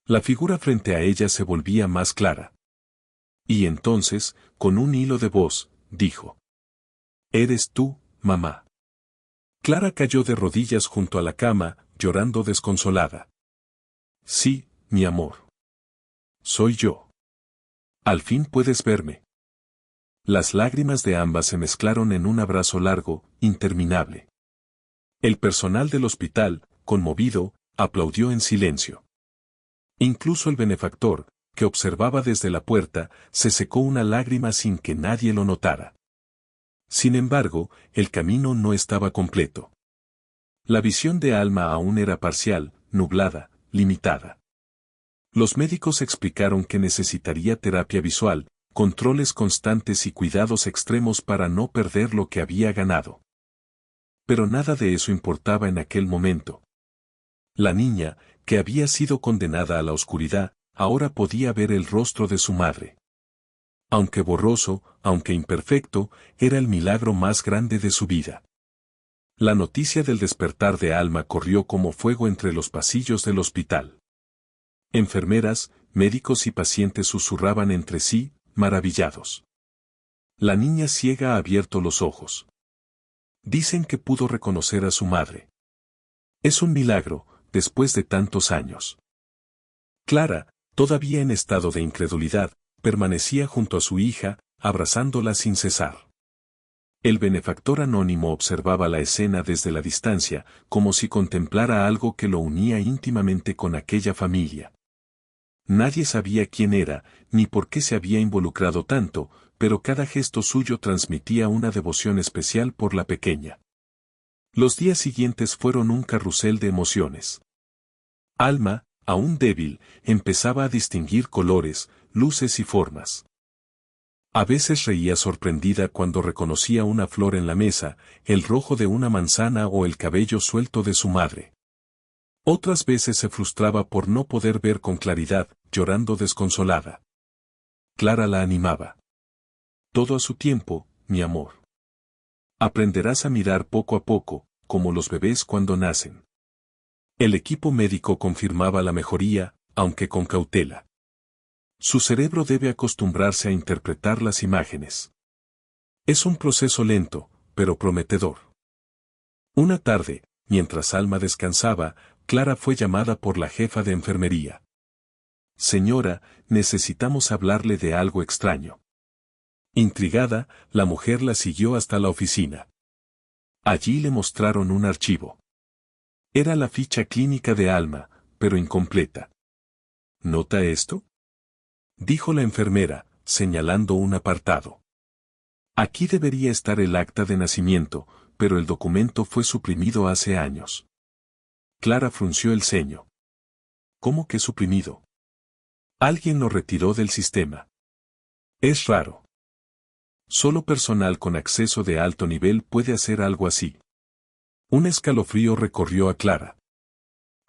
La figura frente a ella se volvía más clara. Y entonces, con un hilo de voz, dijo. «Eres tú, mamá». Clara cayó de rodillas junto a la cama, llorando desconsolada. «Sí, mi amor. Soy yo. Al fin puedes verme». Las lágrimas de ambas se mezclaron en un abrazo largo, interminable. El personal del hospital, conmovido, aplaudió en silencio. Incluso el benefactor, que observaba desde la puerta, se secó una lágrima sin que nadie lo notara. Sin embargo, el camino no estaba completo. La visión de Alma aún era parcial, nublada, limitada. Los médicos explicaron que necesitaría terapia visual, controles constantes y cuidados extremos para no perder lo que había ganado. Pero nada de eso importaba en aquel momento. La niña, que había sido condenada a la oscuridad, ahora podía ver el rostro de su madre. Aunque borroso, aunque imperfecto, era el milagro más grande de su vida. La noticia del despertar de Alma corrió como fuego entre los pasillos del hospital. Enfermeras, médicos y pacientes susurraban entre sí, maravillados. La niña ciega ha abierto los ojos. Dicen que pudo reconocer a su madre. Es un milagro, después de tantos años. Clara, todavía en estado de incredulidad, permanecía junto a su hija, abrazándola sin cesar. El benefactor anónimo observaba la escena desde la distancia, como si contemplara algo que lo unía íntimamente con aquella familia. Nadie sabía quién era, ni por qué se había involucrado tanto, pero cada gesto suyo transmitía una devoción especial por la pequeña. Los días siguientes fueron un carrusel de emociones. Alma, aún débil, empezaba a distinguir colores, luces y formas. A veces reía sorprendida cuando reconocía una flor en la mesa, el rojo de una manzana o el cabello suelto de su madre. Otras veces se frustraba por no poder ver con claridad, llorando desconsolada. Clara la animaba. Todo a su tiempo, mi amor. Aprenderás a mirar poco a poco, como los bebés cuando nacen. El equipo médico confirmaba la mejoría, aunque con cautela. Su cerebro debe acostumbrarse a interpretar las imágenes. Es un proceso lento, pero prometedor. Una tarde, mientras Alma descansaba, Clara fue llamada por la jefa de enfermería. Señora, necesitamos hablarle de algo extraño. Intrigada, la mujer la siguió hasta la oficina. Allí le mostraron un archivo. Era la ficha clínica de Alma, pero incompleta. ¿Nota esto?, dijo la enfermera, señalando un apartado. Aquí debería estar el acta de nacimiento, pero el documento fue suprimido hace años. Clara frunció el ceño. ¿Cómo que suprimido? Alguien lo retiró del sistema. Es raro. Solo personal con acceso de alto nivel puede hacer algo así. Un escalofrío recorrió a Clara.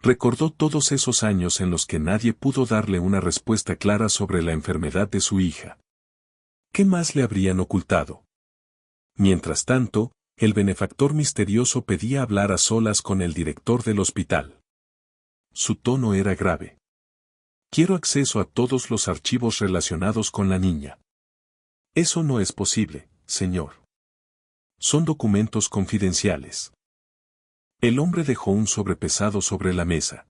Recordó todos esos años en los que nadie pudo darle una respuesta clara sobre la enfermedad de su hija. ¿Qué más le habrían ocultado? Mientras tanto, el benefactor misterioso pedía hablar a solas con el director del hospital. Su tono era grave. Quiero acceso a todos los archivos relacionados con la niña. Eso no es posible, señor. Son documentos confidenciales. El hombre dejó un sobrepesado sobre la mesa.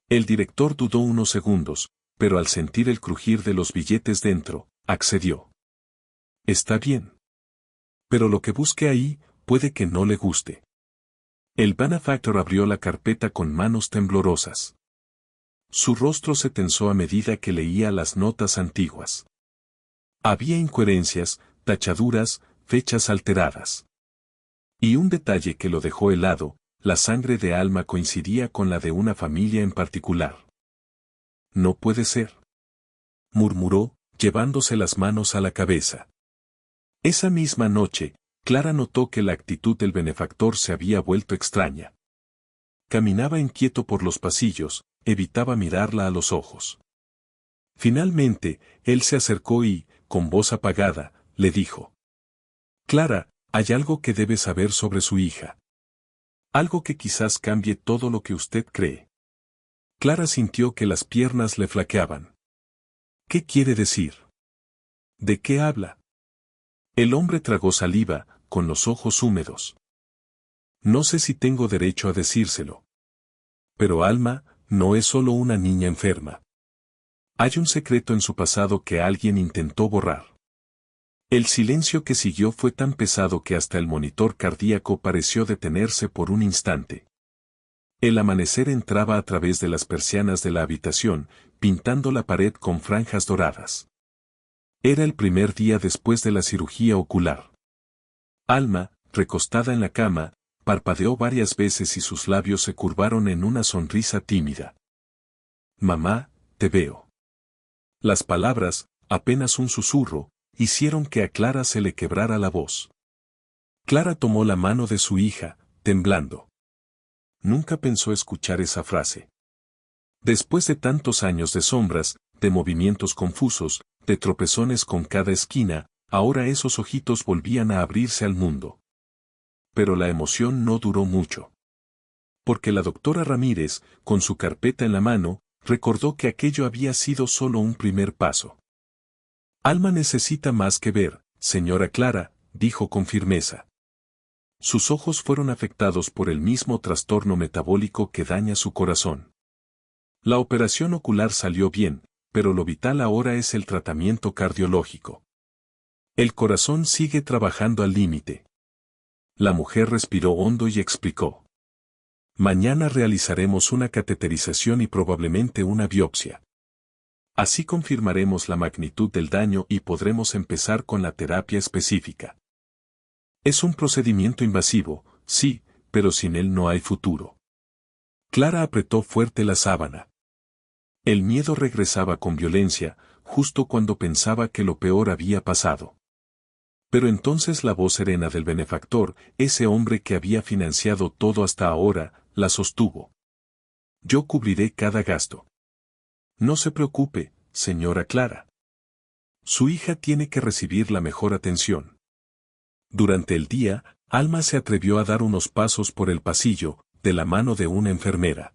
El director dudó unos segundos, pero al sentir el crujir de los billetes dentro, accedió. Está bien. Pero lo que busque ahí, puede que no le guste. El benefactor abrió la carpeta con manos temblorosas. Su rostro se tensó a medida que leía las notas antiguas. Había incoherencias, tachaduras, fechas alteradas. Y un detalle que lo dejó helado: la sangre de Alma coincidía con la de una familia en particular. No puede ser, murmuró, llevándose las manos a la cabeza. Esa misma noche, Clara notó que la actitud del benefactor se había vuelto extraña. Caminaba inquieto por los pasillos, evitaba mirarla a los ojos. Finalmente, él se acercó y, con voz apagada, le dijo: Clara, hay algo que debe saber sobre su hija. Algo que quizás cambie todo lo que usted cree. Clara sintió que las piernas le flaqueaban. ¿Qué quiere decir? ¿De qué habla? El hombre tragó saliva, con los ojos húmedos. No sé si tengo derecho a decírselo. Pero Alma no es solo una niña enferma. Hay un secreto en su pasado que alguien intentó borrar. El silencio que siguió fue tan pesado que hasta el monitor cardíaco pareció detenerse por un instante. El amanecer entraba a través de las persianas de la habitación, pintando la pared con franjas doradas. Era el primer día después de la cirugía ocular. Alma, recostada en la cama, parpadeó varias veces y sus labios se curvaron en una sonrisa tímida. Mamá, te veo. Las palabras, apenas un susurro, hicieron que a Clara se le quebrara la voz. Clara tomó la mano de su hija, temblando. Nunca pensó escuchar esa frase. Después de tantos años de sombras, de movimientos confusos, de tropezones con cada esquina, ahora esos ojitos volvían a abrirse al mundo. Pero la emoción no duró mucho. Porque la doctora Ramírez, con su carpeta en la mano, recordó que aquello había sido solo un primer paso. Alma necesita más que ver, señora Clara, dijo con firmeza. Sus ojos fueron afectados por el mismo trastorno metabólico que daña su corazón. La operación ocular salió bien, pero lo vital ahora es el tratamiento cardiológico. El corazón sigue trabajando al límite. La mujer respiró hondo y explicó. Mañana realizaremos una cateterización y probablemente una biopsia. Así confirmaremos la magnitud del daño y podremos empezar con la terapia específica. Es un procedimiento invasivo, sí, pero sin él no hay futuro. Clara apretó fuerte la sábana. El miedo regresaba con violencia, justo cuando pensaba que lo peor había pasado. Pero entonces la voz serena del benefactor, ese hombre que había financiado todo hasta ahora, la sostuvo. Yo cubriré cada gasto. No se preocupe, señora Clara. Su hija tiene que recibir la mejor atención. Durante el día, Alma se atrevió a dar unos pasos por el pasillo, de la mano de una enfermera.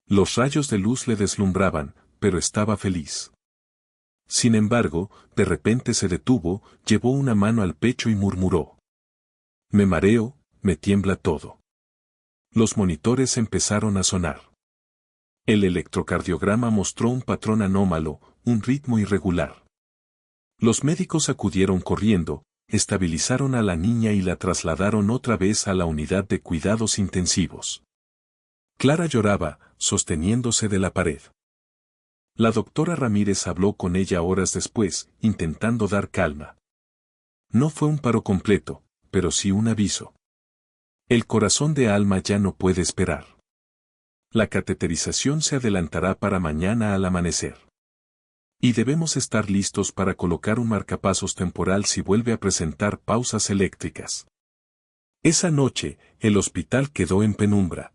Los rayos de luz le deslumbraban, pero estaba feliz. Sin embargo, de repente se detuvo, llevó una mano al pecho y murmuró. Me mareo, me tiembla todo. Los monitores empezaron a sonar. El electrocardiograma mostró un patrón anómalo, un ritmo irregular. Los médicos acudieron corriendo, estabilizaron a la niña y la trasladaron otra vez a la unidad de cuidados intensivos. Clara lloraba, sosteniéndose de la pared. La doctora Ramírez habló con ella horas después, intentando dar calma. No fue un paro completo, pero sí un aviso. El corazón de Alma ya no puede esperar. La cateterización se adelantará para mañana al amanecer. Y debemos estar listos para colocar un marcapasos temporal si vuelve a presentar pausas eléctricas. Esa noche, el hospital quedó en penumbra.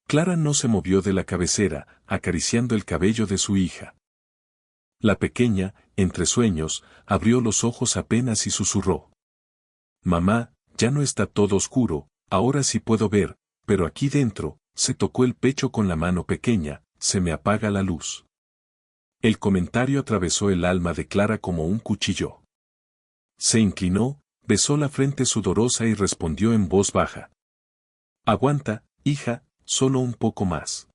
Clara no se movió de la cabecera, acariciando el cabello de su hija. La pequeña, entre sueños, abrió los ojos apenas y susurró. Mamá, ya no está todo oscuro, ahora sí puedo ver, pero aquí dentro, se tocó el pecho con la mano pequeña, se me apaga la luz. El comentario atravesó el alma de Clara como un cuchillo. Se inclinó, besó la frente sudorosa y respondió en voz baja. Aguanta, hija, solo un poco más.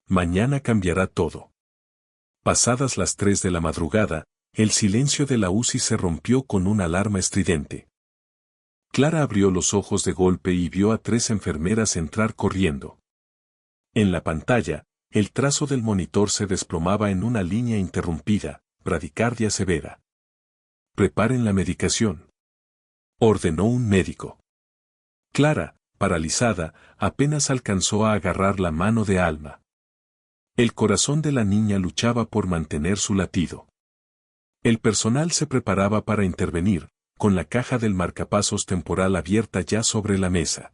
Mañana cambiará todo. Pasadas las 3 de la madrugada, el silencio de la UCI se rompió con una alarma estridente. Clara abrió los ojos de golpe y vio a 3 enfermeras entrar corriendo. En la pantalla, el trazo del monitor se desplomaba en una línea interrumpida, bradicardia severa. Preparen la medicación, ordenó un médico. Clara, paralizada, apenas alcanzó a agarrar la mano de Alma. El corazón de la niña luchaba por mantener su latido. El personal se preparaba para intervenir, con la caja del marcapasos temporal abierta ya sobre la mesa.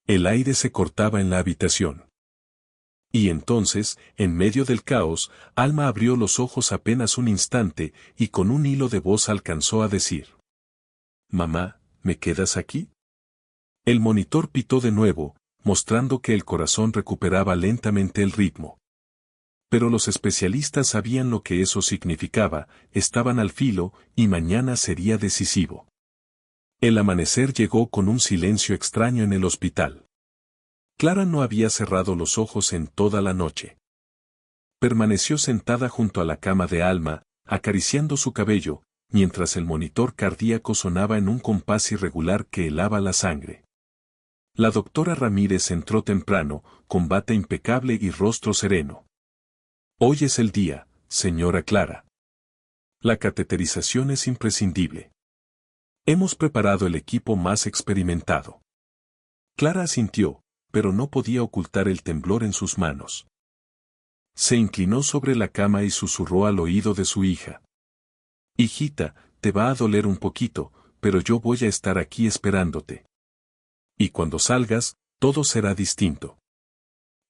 El aire se cortaba en la habitación. Y entonces, en medio del caos, Alma abrió los ojos apenas un instante y con un hilo de voz alcanzó a decir. Mamá, ¿me quedas aquí? El monitor pitó de nuevo, mostrando que el corazón recuperaba lentamente el ritmo. Pero los especialistas sabían lo que eso significaba, estaban al filo, y mañana sería decisivo. El amanecer llegó con un silencio extraño en el hospital. Clara no había cerrado los ojos en toda la noche. Permaneció sentada junto a la cama de Alma, acariciando su cabello, mientras el monitor cardíaco sonaba en un compás irregular que helaba la sangre. La doctora Ramírez entró temprano, con bata impecable y rostro sereno. Hoy es el día, señora Clara. La cateterización es imprescindible. Hemos preparado el equipo más experimentado. Clara asintió, pero no podía ocultar el temblor en sus manos. Se inclinó sobre la cama y susurró al oído de su hija. Hijita, te va a doler un poquito, pero yo voy a estar aquí esperándote. Y cuando salgas, todo será distinto.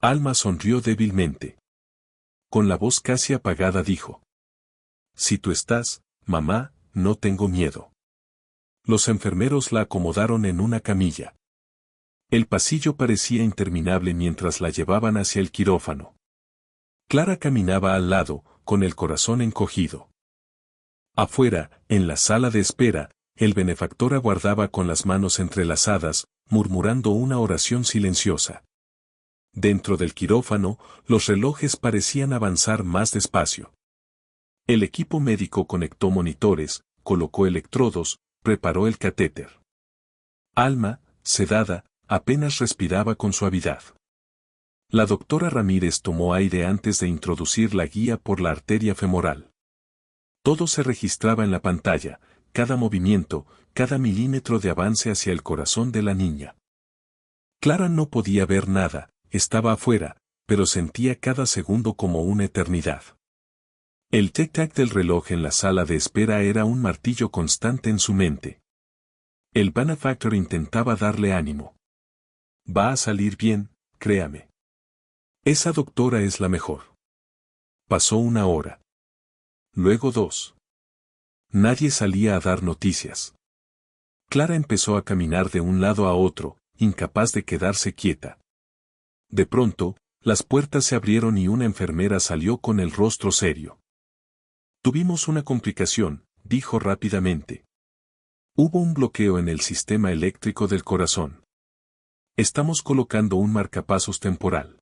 Alma sonrió débilmente. Con la voz casi apagada dijo. Si tú estás, mamá, no tengo miedo. Los enfermeros la acomodaron en una camilla. El pasillo parecía interminable mientras la llevaban hacia el quirófano. Clara caminaba al lado, con el corazón encogido. Afuera, en la sala de espera, el benefactor aguardaba con las manos entrelazadas, murmurando una oración silenciosa. Dentro del quirófano, los relojes parecían avanzar más despacio. El equipo médico conectó monitores, colocó electrodos, preparó el catéter. Alma, sedada, apenas respiraba con suavidad. La doctora Ramírez tomó aire antes de introducir la guía por la arteria femoral. Todo se registraba en la pantalla, cada movimiento, cada milímetro de avance hacia el corazón de la niña. Clara no podía ver nada, estaba afuera, pero sentía cada segundo como una eternidad. El tic-tac del reloj en la sala de espera era un martillo constante en su mente. El benefactor intentaba darle ánimo. Va a salir bien, créame. Esa doctora es la mejor. Pasó 1 hora. Luego 2. Nadie salía a dar noticias. Clara empezó a caminar de un lado a otro, incapaz de quedarse quieta. De pronto, las puertas se abrieron y una enfermera salió con el rostro serio. Tuvimos una complicación, dijo rápidamente. Hubo un bloqueo en el sistema eléctrico del corazón. Estamos colocando un marcapasos temporal.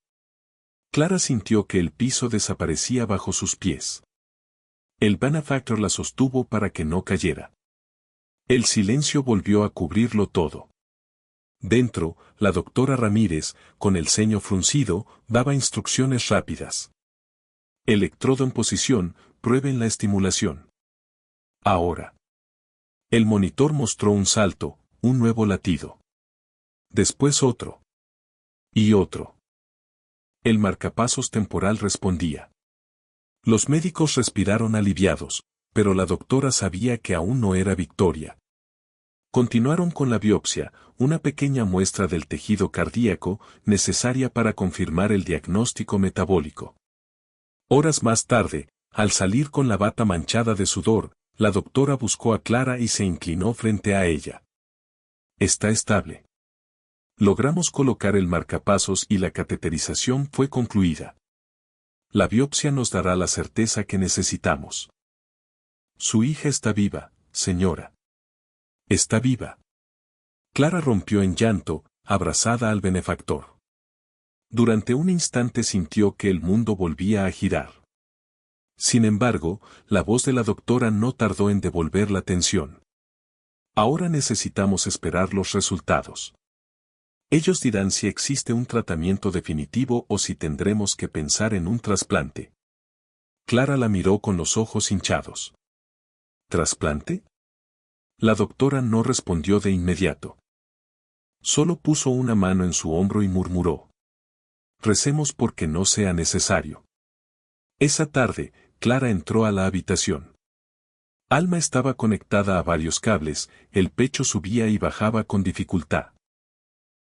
Clara sintió que el piso desaparecía bajo sus pies. El benefactor la sostuvo para que no cayera. El silencio volvió a cubrirlo todo. Dentro, la doctora Ramírez, con el ceño fruncido, daba instrucciones rápidas. Electrodo en posición, prueben la estimulación. Ahora. El monitor mostró un salto, un nuevo latido. Después otro. Y otro. El marcapasos temporal respondía. Los médicos respiraron aliviados, pero la doctora sabía que aún no era victoria. Continuaron con la biopsia, una pequeña muestra del tejido cardíaco, necesaria para confirmar el diagnóstico metabólico. Horas más tarde, al salir con la bata manchada de sudor, la doctora buscó a Clara y se inclinó frente a ella. Está estable. Logramos colocar el marcapasos y la cateterización fue concluida. La biopsia nos dará la certeza que necesitamos. Su hija está viva, señora. Está viva. Clara rompió en llanto, abrazada al benefactor. Durante un instante sintió que el mundo volvía a girar. Sin embargo, la voz de la doctora no tardó en devolver la tensión. Ahora necesitamos esperar los resultados. Ellos dirán si existe un tratamiento definitivo o si tendremos que pensar en un trasplante. Clara la miró con los ojos hinchados. ¿Trasplante? La doctora no respondió de inmediato. Solo puso una mano en su hombro y murmuró. Recemos porque no sea necesario. Esa tarde, Clara entró a la habitación. Alma estaba conectada a varios cables, el pecho subía y bajaba con dificultad.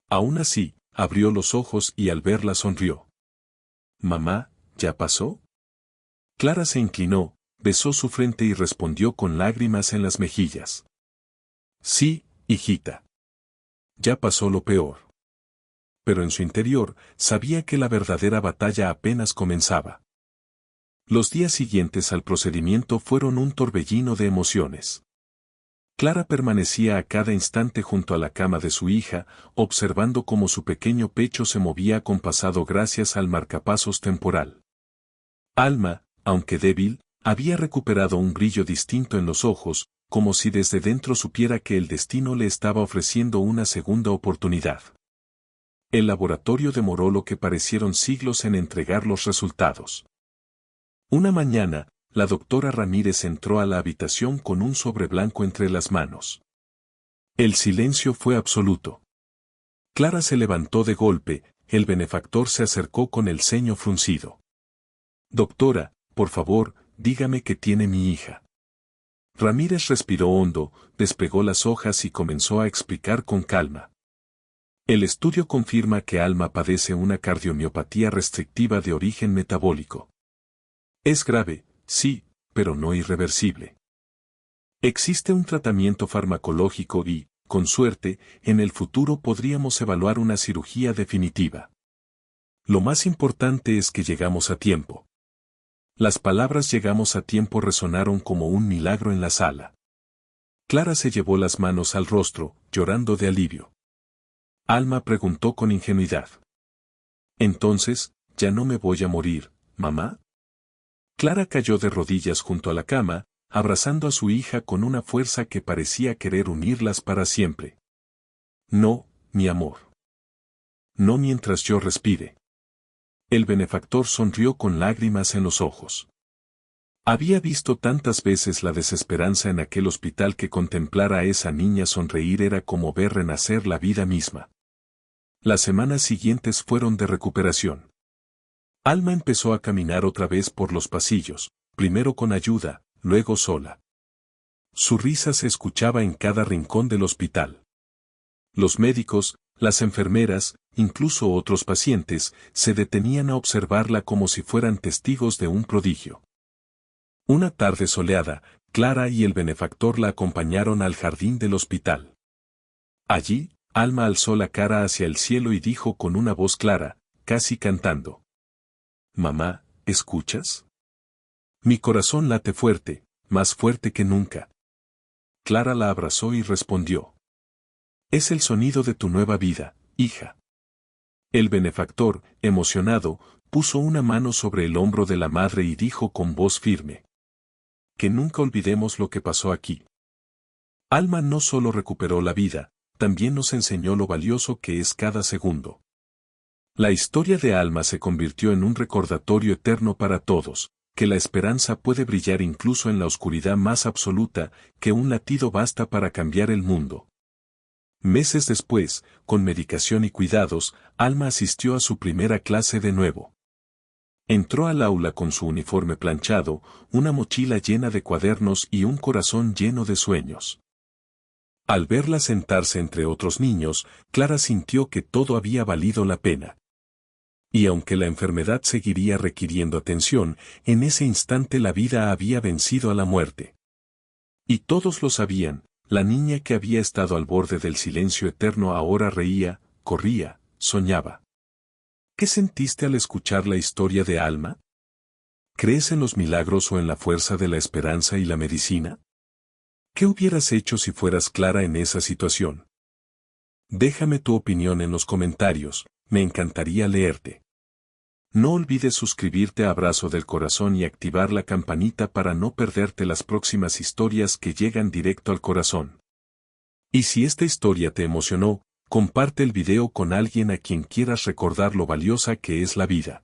Aún así, abrió los ojos y al verla sonrió. «Mamá, ¿ya pasó?» Clara se inclinó, besó su frente y respondió con lágrimas en las mejillas. «Sí, hijita. Ya pasó lo peor». Pero en su interior, sabía que la verdadera batalla apenas comenzaba. Los días siguientes al procedimiento fueron un torbellino de emociones. Clara permanecía a cada instante junto a la cama de su hija, observando cómo su pequeño pecho se movía acompasado gracias al marcapasos temporal. Alma, aunque débil, había recuperado un brillo distinto en los ojos, como si desde dentro supiera que el destino le estaba ofreciendo una segunda oportunidad. El laboratorio demoró lo que parecieron siglos en entregar los resultados. Una mañana, la doctora Ramírez entró a la habitación con un sobre blanco entre las manos. El silencio fue absoluto. Clara se levantó de golpe, el benefactor se acercó con el ceño fruncido. «Doctora, por favor, dígame qué tiene mi hija». Ramírez respiró hondo, despegó las hojas y comenzó a explicar con calma. El estudio confirma que Alma padece una cardiomiopatía restrictiva de origen metabólico. Es grave, sí, pero no irreversible. Existe un tratamiento farmacológico y, con suerte, en el futuro podríamos evaluar una cirugía definitiva. Lo más importante es que llegamos a tiempo. Las palabras «llegamos a tiempo» resonaron como un milagro en la sala. Clara se llevó las manos al rostro, llorando de alivio. Alma preguntó con ingenuidad. «Entonces, ¿ya no me voy a morir, mamá?» Clara cayó de rodillas junto a la cama, abrazando a su hija con una fuerza que parecía querer unirlas para siempre. «No, mi amor. No mientras yo respire». El benefactor sonrió con lágrimas en los ojos. Había visto tantas veces la desesperanza en aquel hospital que contemplar a esa niña sonreír era como ver renacer la vida misma. Las semanas siguientes fueron de recuperación. Alma empezó a caminar otra vez por los pasillos, primero con ayuda, luego sola. Su risa se escuchaba en cada rincón del hospital. Los médicos, las enfermeras, incluso otros pacientes, se detenían a observarla como si fueran testigos de un prodigio. Una tarde soleada, Clara y el benefactor la acompañaron al jardín del hospital. Allí, Alma alzó la cara hacia el cielo y dijo con una voz clara, casi cantando: «Mamá, ¿escuchas? Mi corazón late fuerte, más fuerte que nunca». Clara la abrazó y respondió: «Es el sonido de tu nueva vida, hija». El benefactor, emocionado, puso una mano sobre el hombro de la madre y dijo con voz firme: «Que nunca olvidemos lo que pasó aquí». Alma no solo recuperó la vida, también nos enseñó lo valioso que es cada segundo. La historia de Alma se convirtió en un recordatorio eterno para todos, que la esperanza puede brillar incluso en la oscuridad más absoluta, que un latido basta para cambiar el mundo. Meses después, con medicación y cuidados, Alma asistió a su primera clase de nuevo. Entró al aula con su uniforme planchado, una mochila llena de cuadernos y un corazón lleno de sueños. Al verla sentarse entre otros niños, Clara sintió que todo había valido la pena. Y aunque la enfermedad seguiría requiriendo atención, en ese instante la vida había vencido a la muerte. Y todos lo sabían, la niña que había estado al borde del silencio eterno ahora reía, corría, soñaba. ¿Qué sentiste al escuchar la historia de Alma? ¿Crees en los milagros o en la fuerza de la esperanza y la medicina? ¿Qué hubieras hecho si fueras Clara en esa situación? Déjame tu opinión en los comentarios, me encantaría leerte. No olvides suscribirte a Abrazo del Corazón y activar la campanita para no perderte las próximas historias que llegan directo al corazón. Y si esta historia te emocionó, comparte el video con alguien a quien quieras recordar lo valiosa que es la vida.